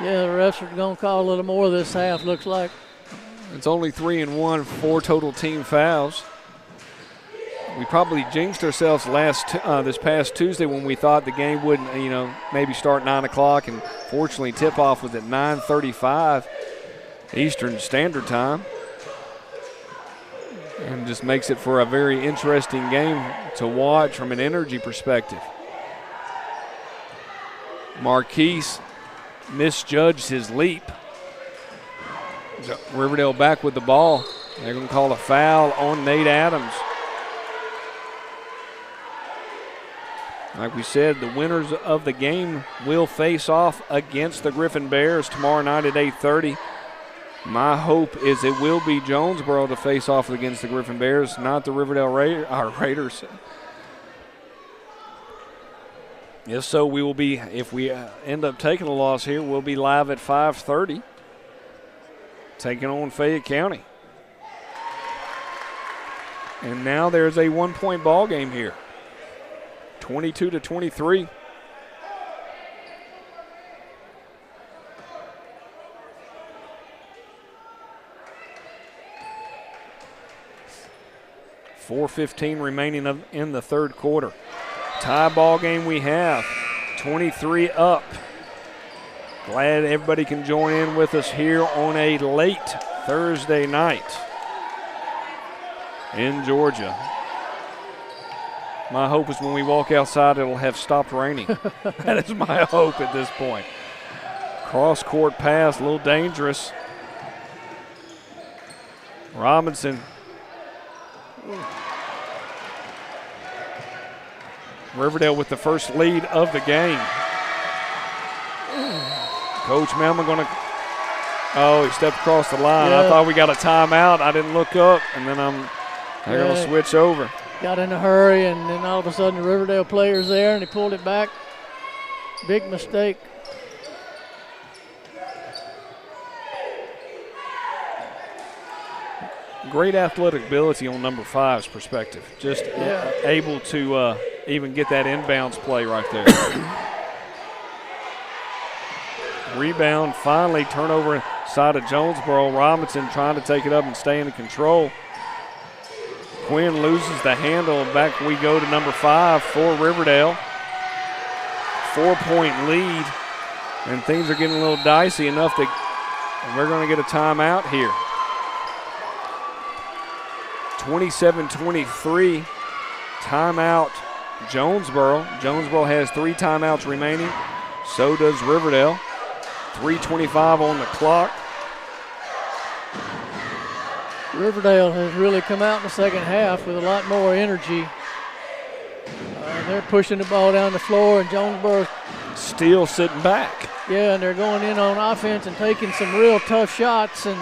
Yeah, the refs are going to call a little more this half, looks like. It's only 3-1, 4 total team fouls. We probably jinxed ourselves this past Tuesday when we thought the game wouldn't, maybe start 9 o'clock, and fortunately tip-off was at 9:35 Eastern Standard Time. And just makes it for a very interesting game to watch from an energy perspective. Marquise misjudged his leap. Riverdale back with the ball. They're going to call a foul on Nate Adams. Like we said, the winners of the game will face off against the Griffin Bears tomorrow night at 8:30. My hope is it will be Jonesboro to face off against the Griffin Bears, not the Riverdale Raiders. If so, we will be, if we end up taking a loss here, we'll be live at 5:30, taking on Fayette County. And now there's a 1-point ball game here, 22 to 23. .4:15 remaining in the third quarter. Tie ball game we have, 23 up. Glad everybody can join in with us here on a late Thursday night in Georgia. My hope is when we walk outside it'll have stopped raining. That is my hope at this point. Cross-court pass, a little dangerous. Robinson. Riverdale with the first lead of the game. Coach Melman going to, he stepped across the line. Yeah. I thought we got a timeout. I didn't look up, and then they're going to switch over. Got in a hurry, and then all of a sudden the Riverdale player's there, and he pulled it back. Big mistake. Great athletic ability on number 5's perspective. Just able to even get that inbounds play right there. Rebound, finally turnover side of Jonesboro. Robinson trying to take it up and stay in control. Quinn loses the handle. Back we go to number 5 for Riverdale. 4-point lead, and things are getting a little dicey enough that we're going to get a timeout here. 27-23, timeout Jonesboro. Jonesboro has 3 timeouts remaining. So does Riverdale. 3:25 on the clock. Riverdale has really come out in the second half with a lot more energy. They're pushing the ball down the floor, and Jonesboro still sitting back. Yeah, and they're going in on offense and taking some real tough shots and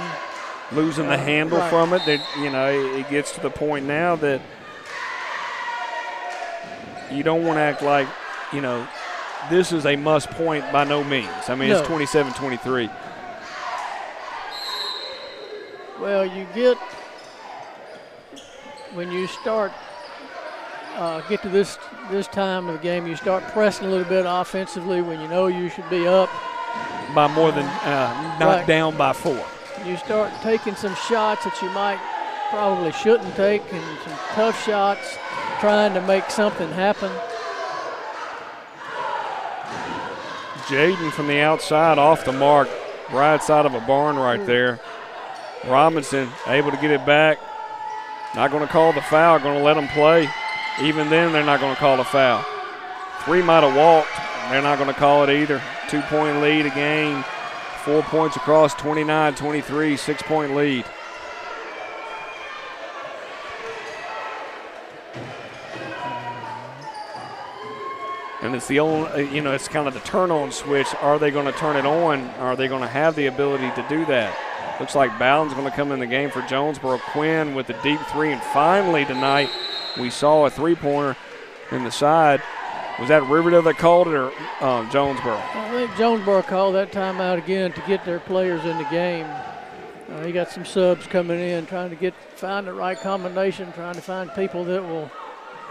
losing the handle right. from it. That it gets to the point now that you don't want to act like, this is a must point by no means. I mean, No. It's 27-23. Well, you get, when you start, get to this time of the game, you start pressing a little bit offensively when you know you should be up. By more than, not Right. down by 4. You start taking some shots that you probably shouldn't take, and some tough shots, trying to make something happen. Jaden from the outside off the mark, right side of a barn right there. Robinson able to get it back. Not going to call the foul, going to let them play. Even then, they're not going to call the foul. 3 might have walked. They're not going to call it either. 2-point lead again. 4 points across, 29-23, 6-point lead. And it's the only, it's kind of the turn on switch. Are they going to turn it on? Are they going to have the ability to do that? Looks like Bowden's going to come in the game for Jonesboro. Quinn with the deep 3, and finally tonight we saw a 3-pointer in the side. Was that Riverdale that called it, or Jonesboro? I think Jonesboro called that timeout again to get their players in the game. He got some subs coming in, trying to find the right combination, trying to find people that will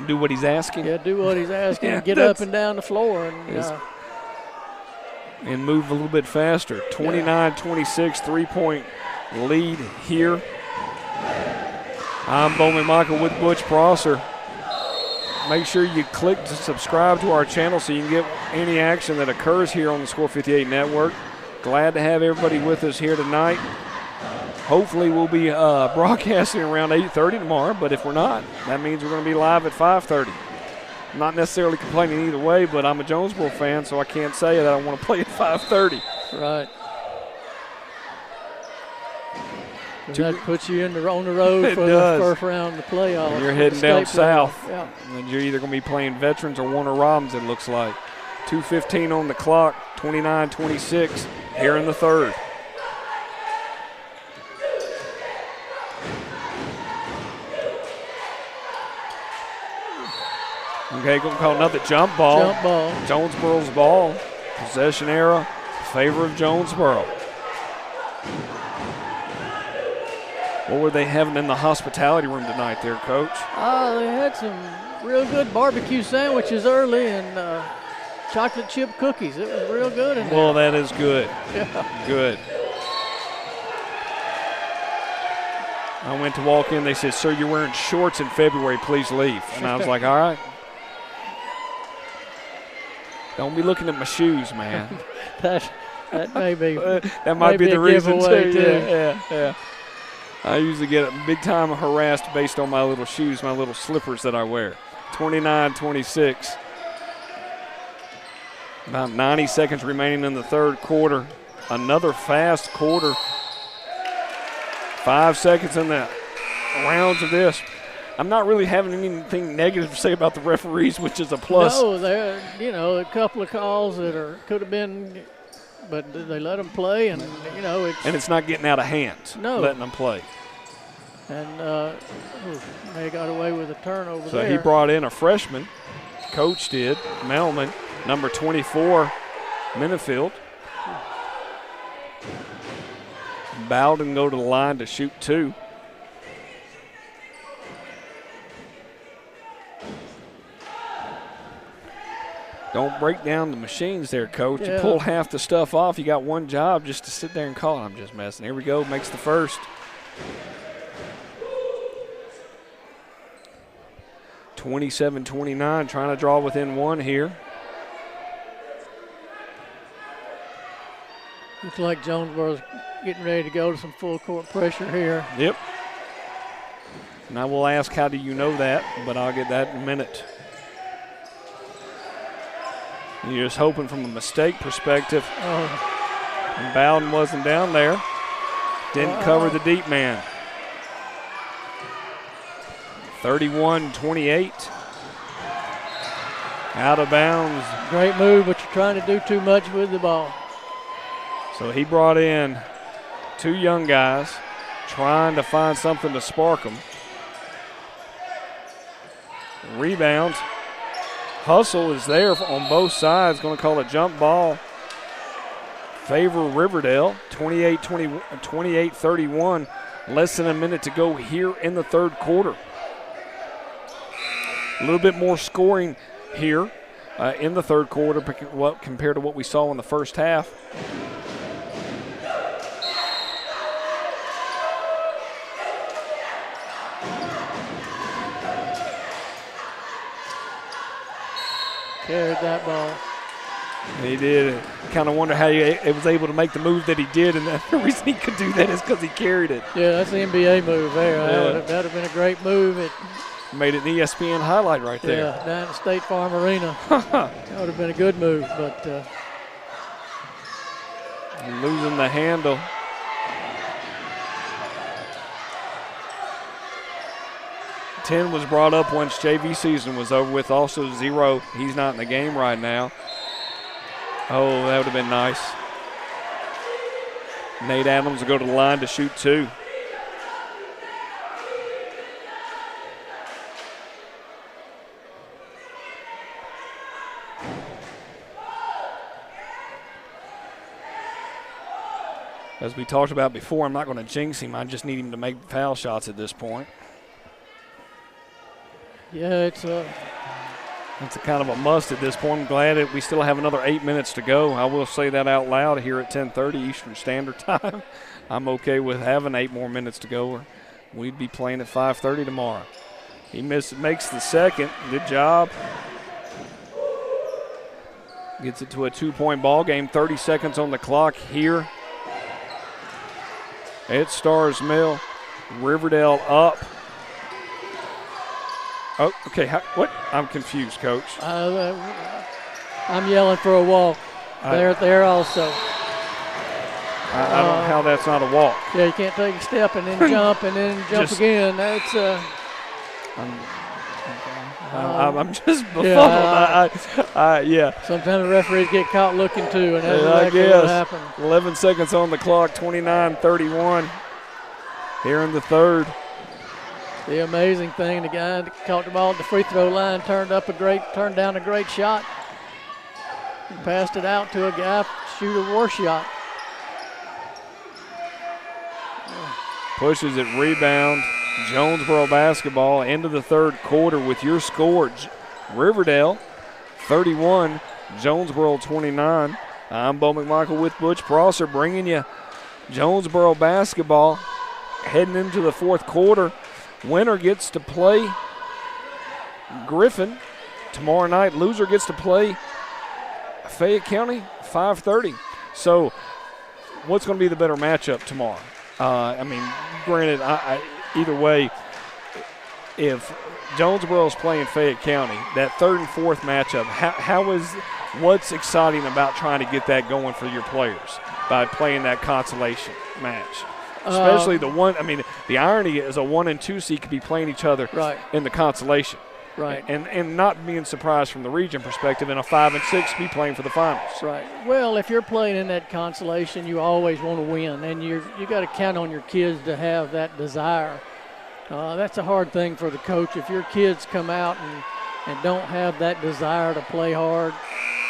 Do what he's asking. do what he's asking, Yeah, and get up and down the floor. And move a little bit faster. 29-26, 3-point lead here. I'm Bowman Michael with Butch Prosser. Make sure you click to subscribe to our channel so you can get any action that occurs here on the Score 58 Network. Glad to have everybody with us here tonight. Hopefully we'll be broadcasting around 8:30 tomorrow, but if we're not, that means we're going to be live at 5:30. I'm not necessarily complaining either way, but I'm a Jonesboro fan, so I can't say that I want to play at 5:30. Right. That puts you on the road for the first round of the playoffs. You're heading down south. Yeah. And you're either going to be playing veterans or Warner Robins, it looks like. 2:15 on the clock, 29-26 here in the third. Okay, going to call another jump ball. Jump ball. Jonesboro's ball. Possession era, favor of Jonesboro. What were they having in the hospitality room tonight there, Coach? They had some real good barbecue sandwiches early and chocolate chip cookies. It was real good in there. Well, that is good. Yeah. Good. I went to walk in. They said, "Sir, you're wearing shorts in February. Please leave." And I was like, all right. Don't be looking at my shoes, man. that may be. That might be the reason, too. Yeah. I usually get big time harassed based on my little shoes, my little slippers that I wear. 29-26. About 90 seconds remaining in the third quarter. Another fast quarter. 5 seconds in the rounds of this. I'm not really having anything negative to say about the referees, which is a plus. No, there, a couple of calls that could have been, but they let them play, and it's not getting out of hand. No, letting them play. And they got away with a turnover so there. He brought in a freshman. Coach did, Melman, number 24, Minifield. Bowden go to the line to shoot 2. Don't break down the machines there, Coach. Yeah. You pull half the stuff off. You got one job just to sit there and call it. I'm just messing. Here we go. Makes the first. 27-29, trying to draw within 1 here. Looks like Jonesboro's getting ready to go to some full court pressure here. Yep. And I will ask, how do you know that? But I'll get that in a minute. You're just hoping from a mistake perspective. And Bowden wasn't down there. Didn't cover the deep man. 31-28. Out of bounds. Great move, but you're trying to do too much with the ball. So he brought in 2 young guys trying to find something to spark them. Rebound. Hustle is there on both sides. Going to call a jump ball. Favor Riverdale, 28-31. Less than a minute to go here in the third quarter. A little bit more scoring here in the third quarter compared to what we saw in the first half. Carried that ball. He did. Kind of wonder how he was able to make the move that he did, and the reason he could do that is because he carried it. Yeah, that's the NBA move there. Yeah. That would have been a great move. It made it an ESPN highlight right there. Yeah, down at State Farm Arena. That would have been a good move, but losing the handle. $10 was brought up once JV season was over with. Also 0. He's not in the game right now. Oh, that would have been nice. Nate Adams will go to the line to shoot 2. As we talked about before, I'm not going to jinx him. I just need him to make foul shots at this point. Yeah, it's a kind of a must at this point. I'm glad that we still have another 8 minutes to go. I will say that out loud here at 10:30 Eastern Standard Time. I'm okay with having 8 more minutes to go, or we'd be playing at 5:30 tomorrow. He makes the second. Good job. Gets it to a 2-point ball game. 30 seconds on the clock here. At Stars Mill. Riverdale up. Oh, okay. What? I'm confused, Coach. I'm yelling for a walk. There also. I don't know how that's not a walk. Yeah, you can't take a step and then jump and then jump again. That's. I'm just befuddled. Yeah. Sometimes the referees get caught looking too, and that's I exactly what happened. 11 seconds on the clock. 29-31. Here in the third. The amazing thing, the guy that caught the ball at the free throw line turned down a great shot. He passed it out to a guy, shoot a worse shot. Pushes it, rebound. Jonesboro basketball into the third quarter with your score. Riverdale 31, Jonesboro 29. I'm Bo McMichael with Butch Prosser bringing you Jonesboro basketball heading into the fourth quarter. Winner gets to play Griffin tomorrow night. Loser gets to play Fayette County, 5:30. So what's going to be the better matchup tomorrow? Granted, either way, if Jonesboro is playing Fayette County, that third and fourth matchup, what's exciting about trying to get that going for your players by playing that consolation match? Especially the irony is a 1 and 2 seed could be playing each other in the consolation. Right. And not being surprised from the region perspective, and a 5 and 6 be playing for the finals. Right. Well, if you're playing in that consolation, you always want to win, and you got to count on your kids to have that desire. That's a hard thing for the coach. If your kids come out and don't have that desire to play hard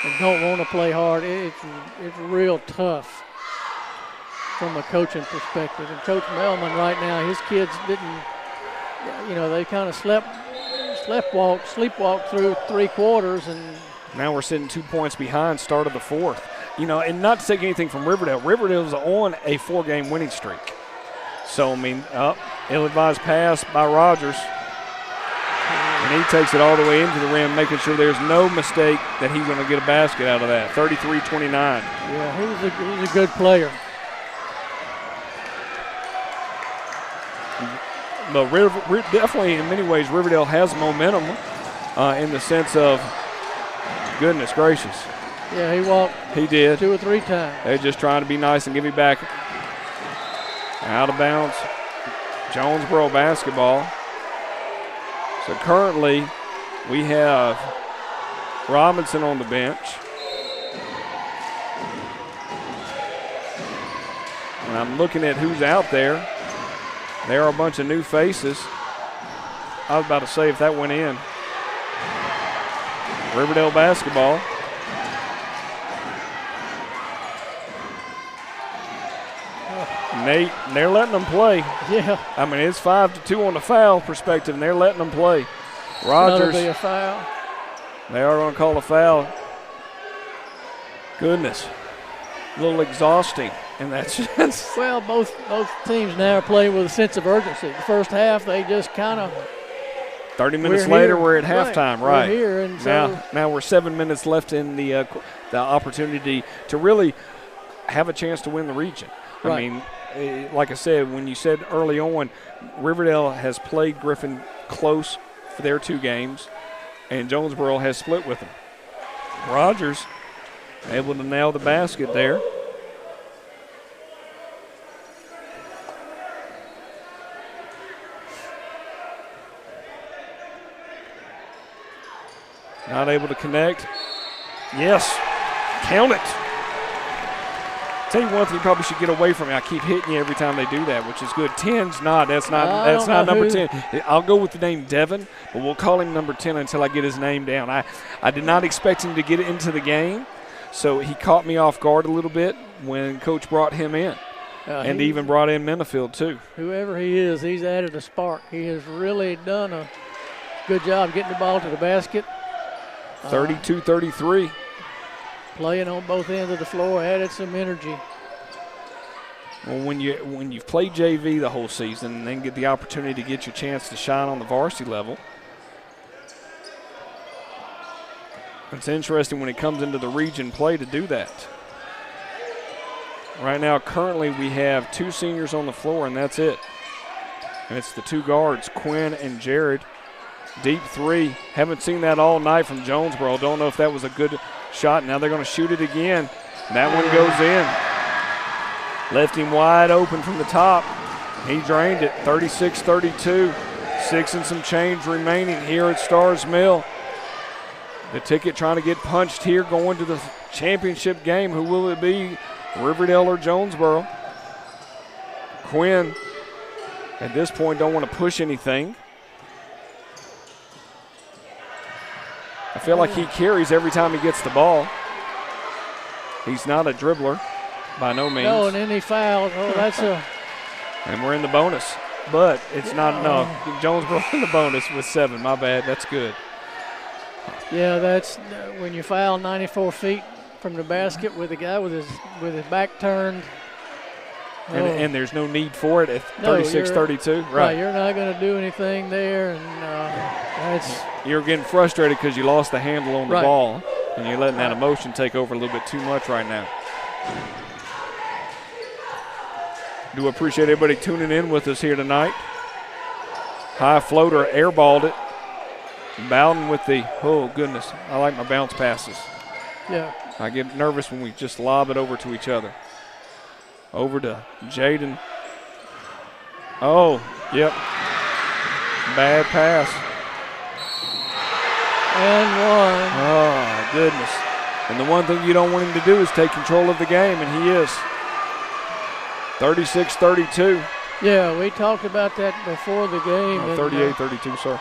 and don't want to play hard, it's real tough from a coaching perspective. And Coach Melman right now, his kids didn't, they kind of sleepwalked through 3 quarters, and now we're sitting 2 points behind start of the fourth. And not to take anything from Riverdale. Riverdale's on a 4-game winning streak. So, ill-advised pass by Rogers. And he takes it all the way into the rim, making sure there's no mistake that he's going to get a basket out of that. 33-29. Yeah, he's a good player. But definitely, in many ways, Riverdale has momentum in the sense of, goodness gracious. Yeah, he walked. He did. 2 or 3 times. They're just trying to be nice and give it back. Out of bounds. Jonesboro basketball. So currently, we have Robinson on the bench. And I'm looking at who's out there. There are a bunch of new faces. I was about to say if that went in. Riverdale basketball. Nate, they're letting them play. Yeah. I mean, it's 5-2 on the foul perspective, and they're letting them play. That'll be a foul. They are going to call a foul. Goodness. A little exhausting in that sense. Well, both teams now are playing with a sense of urgency. The first half, they just kind of 30 minutes later, here. we're at halftime, right? We're here, and so now we're 7 minutes left in the opportunity to really have a chance to win the region. Right. I mean, like I said, when you said early on, Riverdale has played Griffin close for their 2 games, and Jonesboro has split with them. Rogers able to nail the basket there. Not able to connect. Yes, count it. Tell you one thing, you probably should get away from me. I keep hitting you every time they do that, which is good. 10's not. That's not number 10. I'll go with the name Devin, but we'll call him number 10 until I get his name down. I did not expect him to get into the game, so he caught me off guard a little bit when Coach brought him in, and even brought in Minifield too. Whoever he is, he's added a spark. He has really done a good job getting the ball to the basket. 32-33. Playing on both ends of the floor, added some energy. Well, when you've played JV the whole season and then get the opportunity to get your chance to shine on the varsity level, it's interesting when it comes into the region play to do that. Right now, currently, we have 2 seniors on the floor, and that's it. And it's the 2 guards, Quinn and Jared. Deep 3. Haven't seen that all night from Jonesboro. Don't know if that was a good shot. Now they're going to shoot it again. That one goes in. Left him wide open from the top. He drained it. 36-32. 6 and some change remaining here at Stars Mill. The ticket trying to get punched here going to the championship game. Who will it be? Riverdale or Jonesboro? Quinn, at this point, don't want to push anything. I feel like he carries every time he gets the ball. He's not a dribbler by no means. No, and then he fouled. Oh, that's a. And we're in the bonus. But it's not enough. Jonesboro in the bonus with 7. My bad. That's good. Yeah, that's when you foul 94 feet from the basket with a guy with his back turned. And there's no need for it at 36-32. Right, you're not going to do anything there, and you're getting frustrated because you lost the handle on the ball, and you're letting that emotion take over a little bit too much right now. Do appreciate everybody tuning in with us here tonight. High floater, airballed it. Bowden with the, oh goodness, I like my bounce passes. Yeah. I get nervous when we just lob it over to each other. Over to Jaden. Oh, yep. Bad pass. And one. Oh, goodness. And the one thing you don't want him to do is take control of the game, and he is. 36-32. Yeah, we talked about that before the game. 38-32, sorry.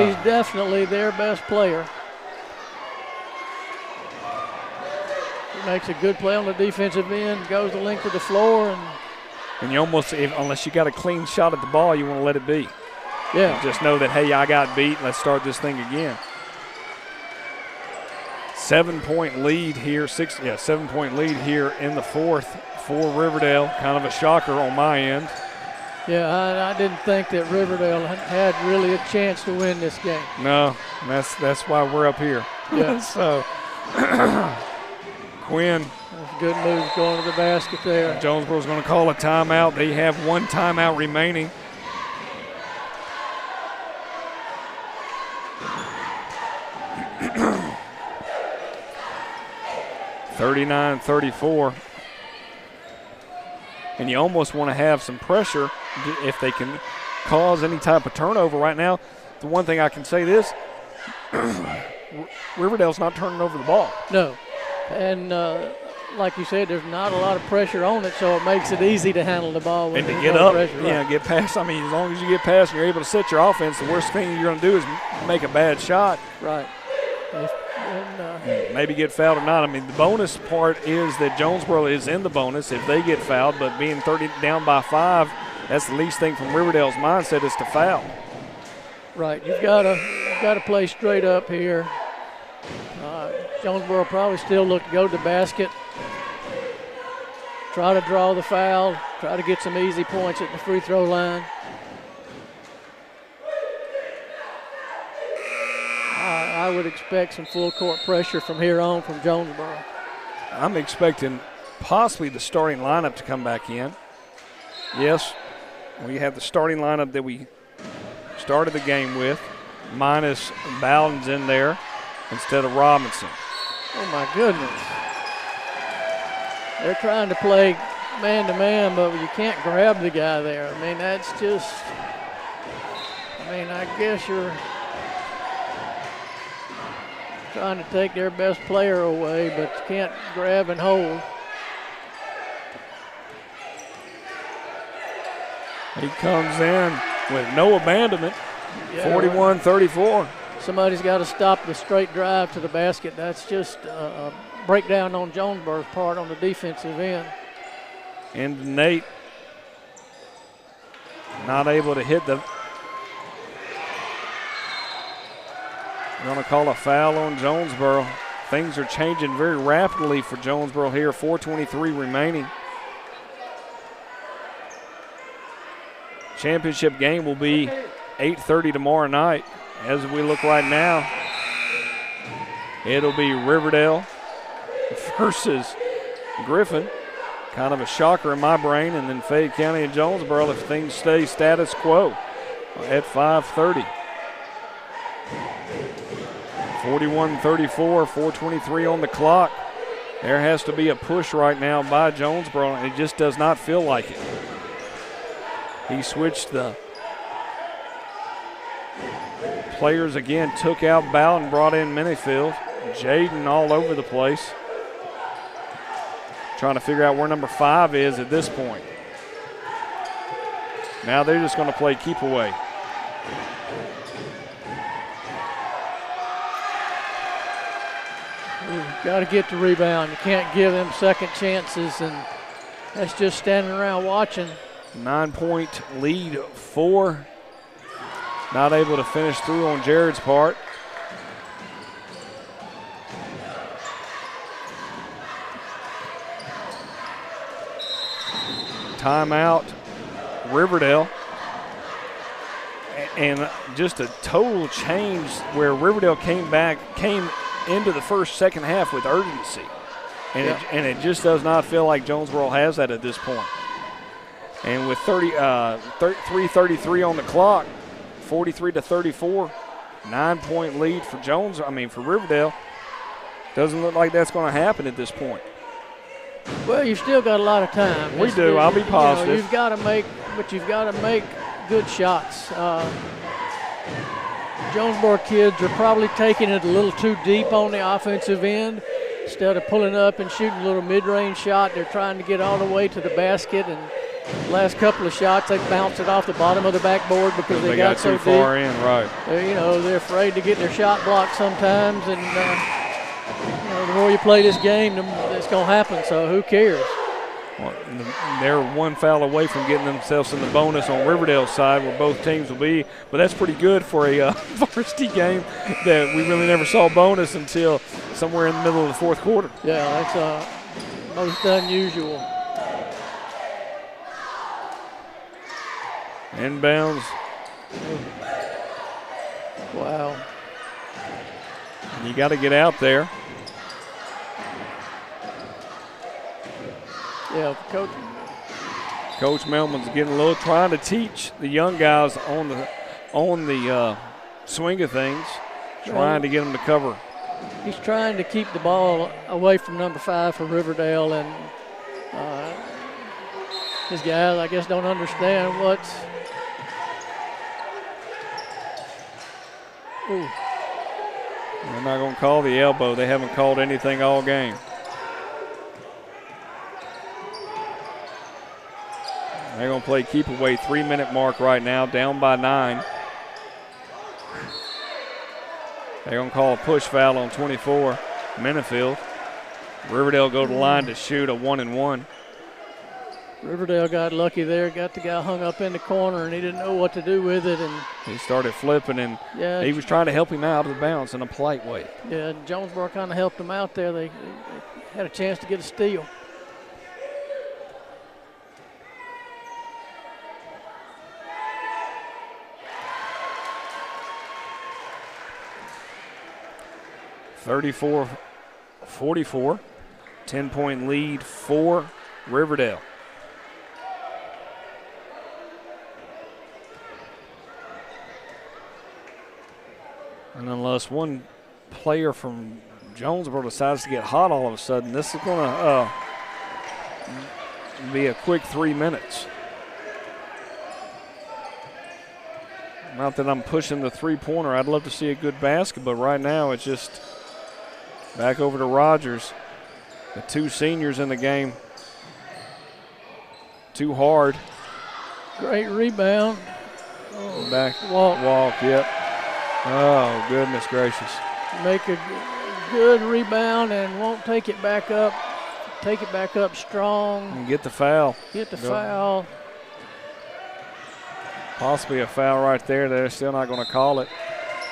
He's definitely their best player. He makes a good play on the defensive end, goes the length of the floor. And you almost, unless you got a clean shot at the ball, you want to let it be. Yeah. Just know that, hey, I got beat. Let's start this thing again. 7-point lead here. 7-point lead here in the fourth for Riverdale. Kind of a shocker on my end. Yeah, I didn't think that Riverdale had really a chance to win this game. No, that's why we're up here. Yeah. So, Quinn. That's a good move going to the basket there. Jonesboro's going to call a timeout. They have 1 timeout remaining. (39-34). And you almost want to have some pressure if they can cause any type of turnover right now. The one thing I can say this, Riverdale's not turning over the ball. No. And like you said, there's not a lot of pressure on it, so it makes it easy to handle the ball. When And to there's get no up, pressure. Right. get past. I mean, as long as you get past and you're able to set your offense, the worst thing you're going to do is make a bad shot. Right. Maybe get fouled or not. I mean, the bonus part is that Jonesboro is in the bonus if they get fouled, but being 30 down by 5, that's the least thing from Riverdale's mindset is to foul. Right. You've got to play straight up here. Jonesboro probably still look to go to the basket. Try to draw the foul. Try to get some easy points at the free throw line. I would expect some full court pressure from here on from Jonesboro. I'm expecting possibly the starting lineup to come back in. Yes, we have the starting lineup that we started the game with, minus Bowden's in there instead of Robinson. Oh, my goodness. They're trying to play man-to-man, but you can't grab the guy there. I mean, that's just – I guess you're – trying to take their best player away, but you can't grab and hold. He comes in with no abandonment, Yeah, 41-34. Somebody's got to stop the straight drive to the basket. That's just a breakdown on Jonesboro's part on the defensive end. And Nate not able to hit the. Going to call a foul on Jonesboro. Things are changing very rapidly for Jonesboro here. 4:23 remaining. Championship game will be 8:30 tomorrow night. As we look right now, it'll be Riverdale versus Griffin. Kind of a shocker in my brain. And then Fayette County and Jonesboro if things stay status quo at 5:30. 41-34, 4:23 on the clock. There has to be a push right now by Jonesboro, and it just does not feel like it. He switched the players again, took out Bowden, brought in Minifield. Jaden all over the place. Trying to figure out where number 5 is at this point. Now they're just going to play keep away. Got to get the rebound. You can't give them second chances, and that's just standing around watching. 9-point lead, 4. Not able to finish through on Jared's part. Timeout, Riverdale. And just a total change where Riverdale came into the second half with urgency. And it just does not feel like Jonesboro has that at this point. And with 3:33 on the clock, 43-34, 9-point lead for for Riverdale. Doesn't look like that's going to happen at this point. Well, you've still got a lot of time. We do. I'll be positive. You've got to make good shots. Jonesboro kids are probably taking it a little too deep on the offensive end. Instead of pulling up and shooting a little mid-range shot, they're trying to get all the way to the basket. And the last couple of shots, they bounced it off the bottom of the backboard because they got so too far deep. in, right? They're afraid to get their shot blocked sometimes, and the more you play this game, it's going to happen. So who cares? Well, they're one foul away from getting themselves in the bonus on Riverdale's side, where both teams will be. But that's pretty good for a varsity game that we really never saw bonus until somewhere in the middle of the fourth quarter. Yeah, that's most unusual. Inbounds. Wow. You got to get out there. Yeah, Coach Melman's getting a little, trying to teach the young guys on the swing of things, trying to get them to cover. He's trying to keep the ball away from number 5 for Riverdale, and his guys, I guess, don't understand what's. Ooh. They're not going to call the elbow. They haven't called anything all game. They're going to play keep away, 3-minute mark right now, down by 9. They're going to call a push foul on 24, Minifield. Riverdale go to the line to shoot a 1-and-1. Riverdale got lucky there, got the guy hung up in the corner, and he didn't know what to do with it. And he started flipping, and he was trying to help him out of the bounce in a polite way. Yeah, Jonesboro kind of helped him out there. They had a chance to get a steal. (34-44), 10-point lead for Riverdale. And unless one player from Jonesboro decides to get hot all of a sudden, this is going to be a quick 3 minutes. Not that I'm pushing the three-pointer. I'd love to see a good basket, but right now it's just back over to Rogers. The two seniors in the game. Too hard. Great rebound. Back. Walk, yep. Oh, goodness gracious. Make a good rebound and won't take it back up. Take it back up strong. And get the foul. Foul. Possibly a foul right there. They're still not going to call it.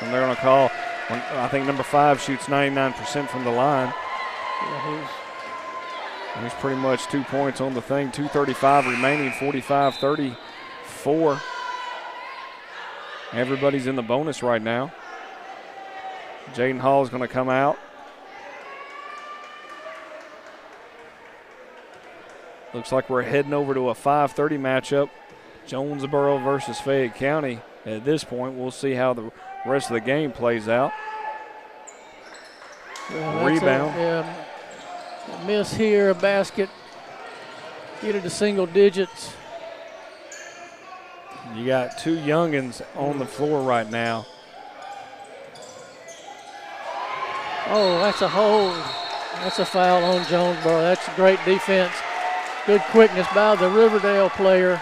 And they're going to call, I think number 5 shoots 99% from the line. Yeah, he's pretty much 2 points on the thing. 2:35 remaining, 45-34. Everybody's in the bonus right now. Jaden Hall is going to come out. Looks like we're heading over to a 5:30 matchup. Jonesboro versus Fayette County. At this point, we'll see how the rest of the game plays out. Rebound. A miss here, a basket. Get it to single digits. You got two youngins on the floor right now. Oh, that's a hold. That's a foul on Jonesboro. That's great defense. Good quickness by the Riverdale player.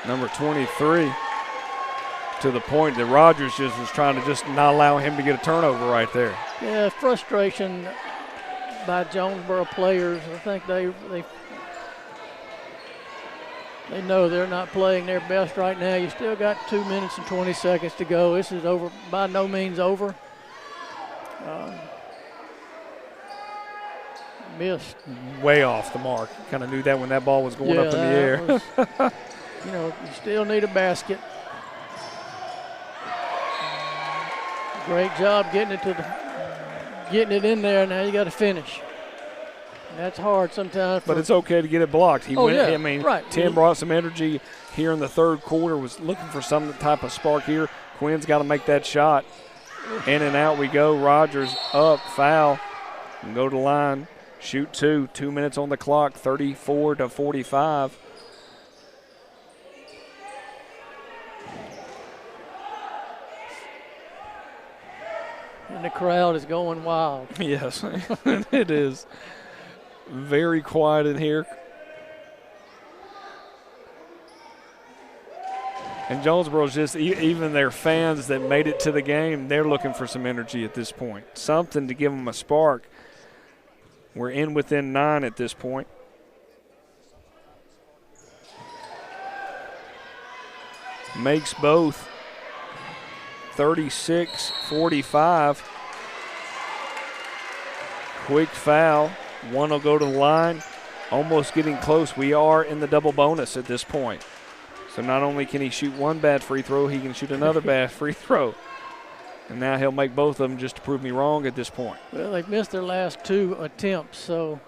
Number 23, to the point that Rogers just was trying to just not allow him to get a turnover right there. Yeah, frustration by Jonesboro players. I think they know they're not playing their best right now. You still got 2 minutes and 20 seconds to go. This is over, by no means over. Missed. Way off the mark. Kind of knew that when that ball was going up in the air. You still need a basket. Great job getting it in there. Now you got to finish. That's hard sometimes. But it's okay to get it blocked. Right. Tim brought some energy here in the third quarter, was looking for some type of spark here. Quinn's got to make that shot. In and out we go. Rogers up, foul, and go to the line. Shoot 2, 2 minutes on the clock, 34-45. And the crowd is going wild. Yes, it is. Very quiet in here. And Jonesboro's just, even their fans that made it to the game, they're looking for some energy at this point. Something to give them a spark. We're in within 9 at this point. Makes both 36-45. Quick foul. One will go to the line. Almost getting close. We are in the double bonus at this point. So not only can he shoot one bad free throw, he can shoot another bad free throw. And now he'll make both of them just to prove me wrong at this point. Well, they've missed their last 2 attempts, so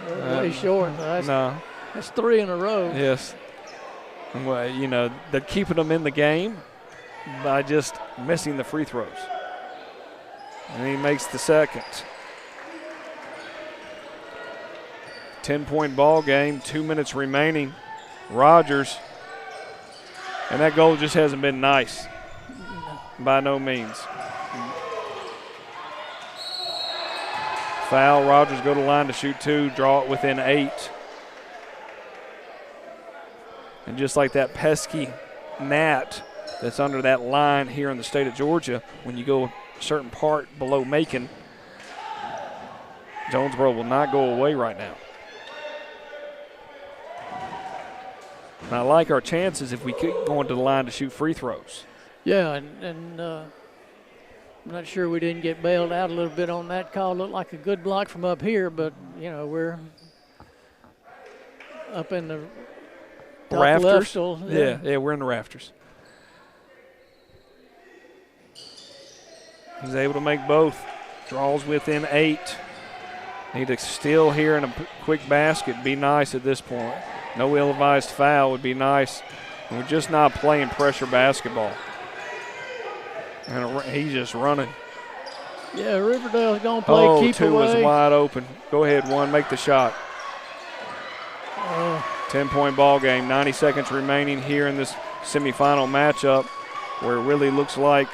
way short. That's 3 in a row. Yes. Well, they're keeping them in the game by just missing the free throws. And he makes the second. 10-point ball game, 2 minutes remaining. Rogers. And that goal just hasn't been nice. By no means. Foul. Rogers go to the line to shoot 2, draw it within 8. And just like that pesky gnat that's under that line here in the state of Georgia, when you go a certain part below Macon, Jonesboro will not go away right now. And I like our chances if we keep going to the line to shoot free throws. Yeah, and I'm not sure we didn't get bailed out a little bit on that call. Looked like a good block from up here, but, you know, we're up in the top Rafters? left. So, Yeah, we're in the rafters. He's able to make both. Draws within 8. Need to steal here in a quick basket. Be nice at this point. No ill-advised foul would be nice. And we're just not playing pressure basketball. And he's just running. Yeah, Riverdale's going to play keep 2 away. is wide open. Go ahead, 1, make the shot. 10-point ball game. 90 seconds remaining here in this semifinal matchup where it really looks like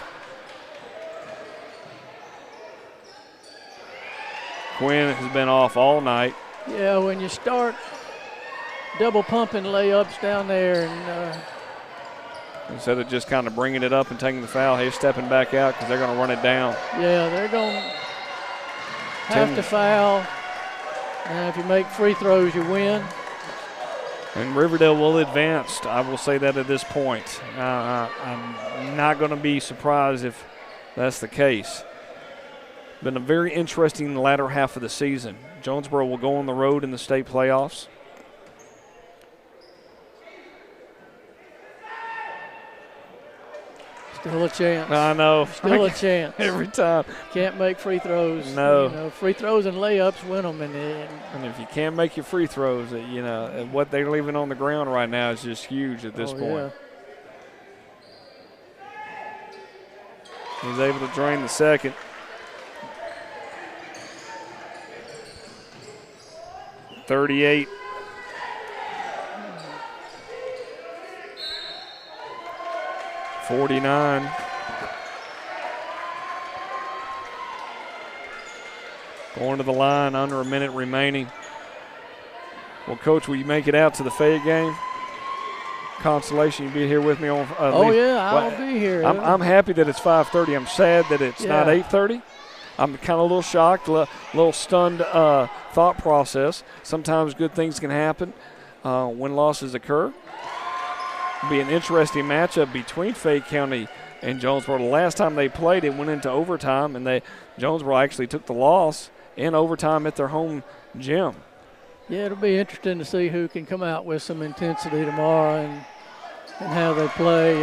Quinn has been off all night. Yeah, when you start double pumping layups down there and instead of just kind of bringing it up and taking the foul, he's stepping back out because they're going to run it down. yeah, they're going to have to foul. And if you make free throws, you win. And Riverdale will advance. I will say that at this point. I'm not going to be surprised if that's the case. Been a very interesting latter half of the season. Jonesboro will go on the road in the state playoffs. Still a chance. I know. Still a chance. Every time. Can't make free throws. No. You know, free throws and layups win them. And if you can't make your free throws, you know, what they're leaving on the ground right now is just huge at this point. Yeah. He's able to drain the second. .38. .49. Going to the line, under a minute remaining. Well, Coach, will you make it out to the Fayette game? Consolation, you be here with me on. I'll be here. I'm happy that it's 5:30. I'm sad that it's not 8:30. I'm kind of a little shocked, a little stunned thought process. Sometimes good things can happen when losses occur. It'll be an interesting matchup between Fayette County and Jonesboro. The last time they played, it went into overtime, and Jonesboro actually took the loss in overtime at their home gym. Yeah, it'll be interesting to see who can come out with some intensity tomorrow and how they play.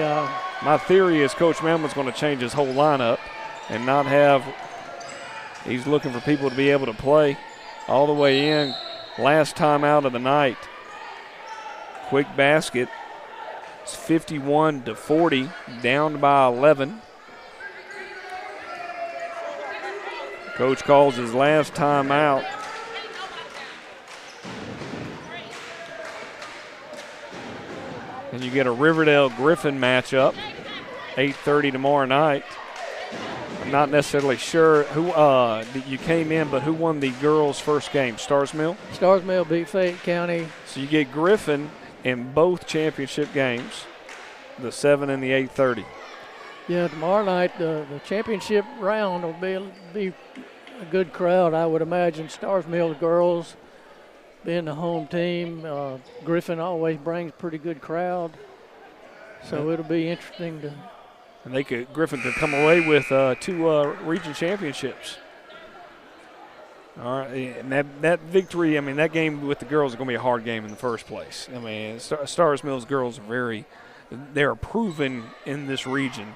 My theory is Coach Melman's going to change his whole lineup and not have – he's looking for people to be able to play all the way in. Last time out of the night. Quick basket. It's 51-40, down by 11. Coach calls his last time out. And you get a Riverdale-Griffin matchup, 8:30 tomorrow night. I'm not necessarily sure who you came in, but who won the girls' first game? Stars Mill? Stars Mill beat Fayette County. So you get Griffin in both championship games, the 7 and the 8:30. Yeah, tomorrow night the championship round will be a good crowd, I would imagine. Stars Mill girls being the home team. Griffin always brings a pretty good crowd. So it'll be interesting to. And Griffin could come away with 2 region championships. All right, and that victory, I mean, that game with the girls is going to be a hard game in the first place. I mean, Stars Mills girls are they're proven in this region.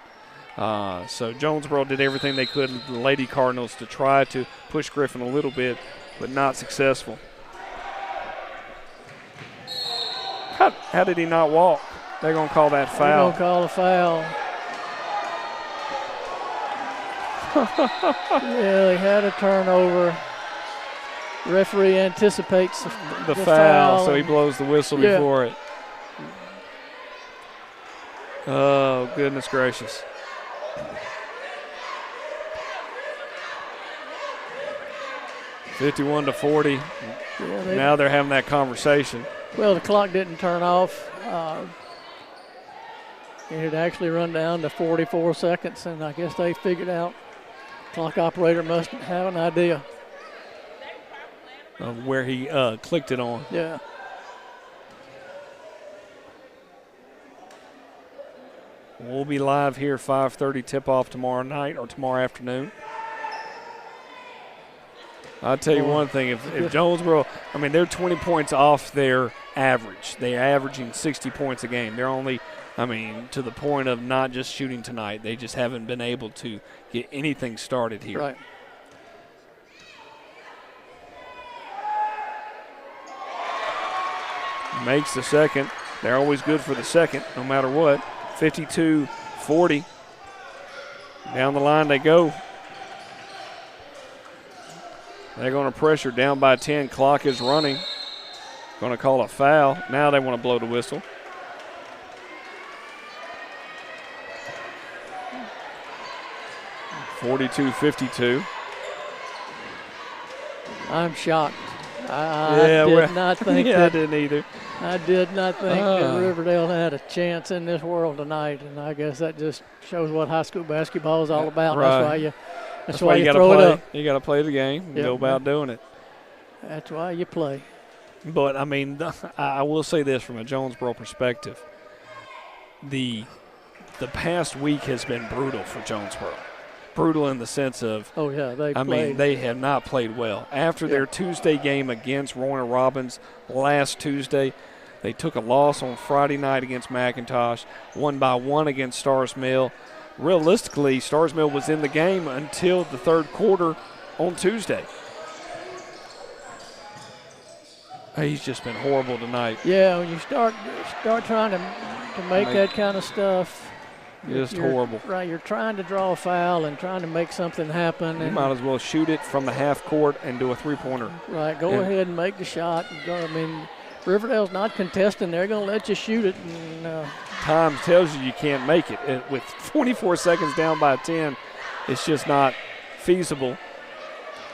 So Jonesboro did everything they could, the Lady Cardinals, to try to push Griffin a little bit, but not successful. How did he not walk? They're going to call that foul. They're going to call a foul. Yeah, they had a turnover. Referee anticipates the foul. So he blows the whistle before it. Oh, goodness gracious. .51-40. Yeah, now they're having that conversation. Well, the clock didn't turn off. It had actually run down to 44 seconds, and I guess they figured out. Clock operator must have an idea. Of where he clicked it on. Yeah. We'll be live here 5:30 tip-off tomorrow night or tomorrow afternoon. I'll tell you one thing, if Jonesboro, I mean, they're 20 points off their average. They're averaging 60 points a game. They're only, I mean, to the point of not just shooting tonight. They just haven't been able to get anything started here. Right. Makes the second. They're always good for the second, no matter what. 52-40. Down the line they go. They're going to pressure down by 10. Clock is running. Going to call a foul. Now they want to blow the whistle. (42-52). I'm shocked. I did not think I didn't either. I did not think that Riverdale had a chance in this world tonight, and I guess that just shows what high school basketball is all about. Right. That's why you gotta throw play. it up. You got to play the game and go about doing it. That's why you play. But, I mean, I will say this from a Jonesboro perspective. The past week has been brutal for Jonesboro. Brutal in the sense of, they have not played well. After their Tuesday game against Rowan Robbins last Tuesday, they took a loss on Friday night against McIntosh, won by 1 against Stars Mill. Realistically, Stars Mill was in the game until the third quarter on Tuesday. He's just been horrible tonight. Yeah, when you start trying to make that kind of stuff, just horrible. Right, you're trying to draw a foul and trying to make something happen. You might as well shoot it from the half court and do a three-pointer. Right, go ahead and make the shot. I mean, Riverdale's not contesting. They're going to let you shoot it. And, time tells you can't make it. With 24 seconds down by 10, it's just not feasible.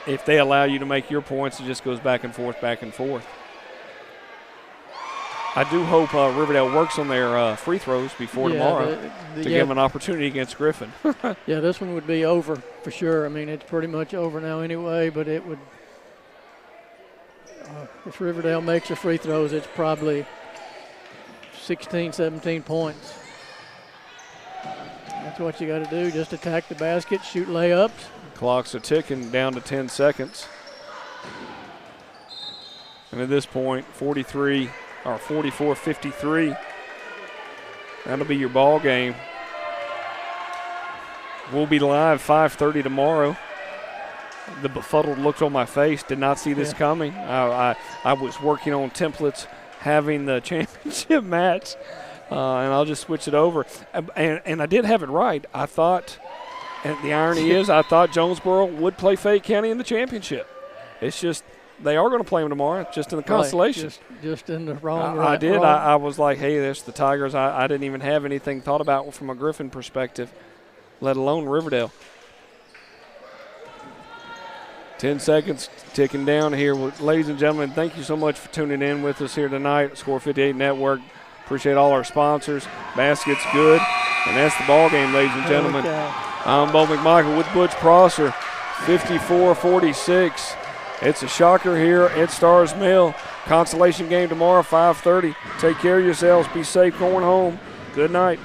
If they allow you to make your points, it just goes back and forth, back and forth. I do hope Riverdale works on their free throws before tomorrow to give them an opportunity against Griffin. Yeah, this one would be over for sure. I mean, it's pretty much over now anyway, but it would if Riverdale makes the free throws, it's probably 16, 17 points. That's what you got to do, just attack the basket, shoot layups. Clocks are ticking down to 10 seconds. And at this point, 44-53. That'll be your ball game. We'll be live 5:30 tomorrow. The befuddled look on my face, did not see this coming. I was working on templates, having the championship match, and I'll just switch it over. And I did have it right. I thought, and the irony is, I thought Jonesboro would play Fayette County in the championship. It's just they are going to play them tomorrow, just in the constellation. Just in the wrong. I did. I was like, hey, there's the Tigers. I didn't even have anything thought about from a Griffin perspective, let alone Riverdale. 10 seconds ticking down here. Well, ladies and gentlemen, thank you so much for tuning in with us here tonight. Score 58 Network. Appreciate all our sponsors. Basket's good. And that's the ball game, ladies and gentlemen. I'm Bo McMichael with Butch Prosser. 54-46. It's a shocker here at Stars Mill. Consolation game tomorrow, 5:30. Take care of yourselves. Be safe going home. Good night.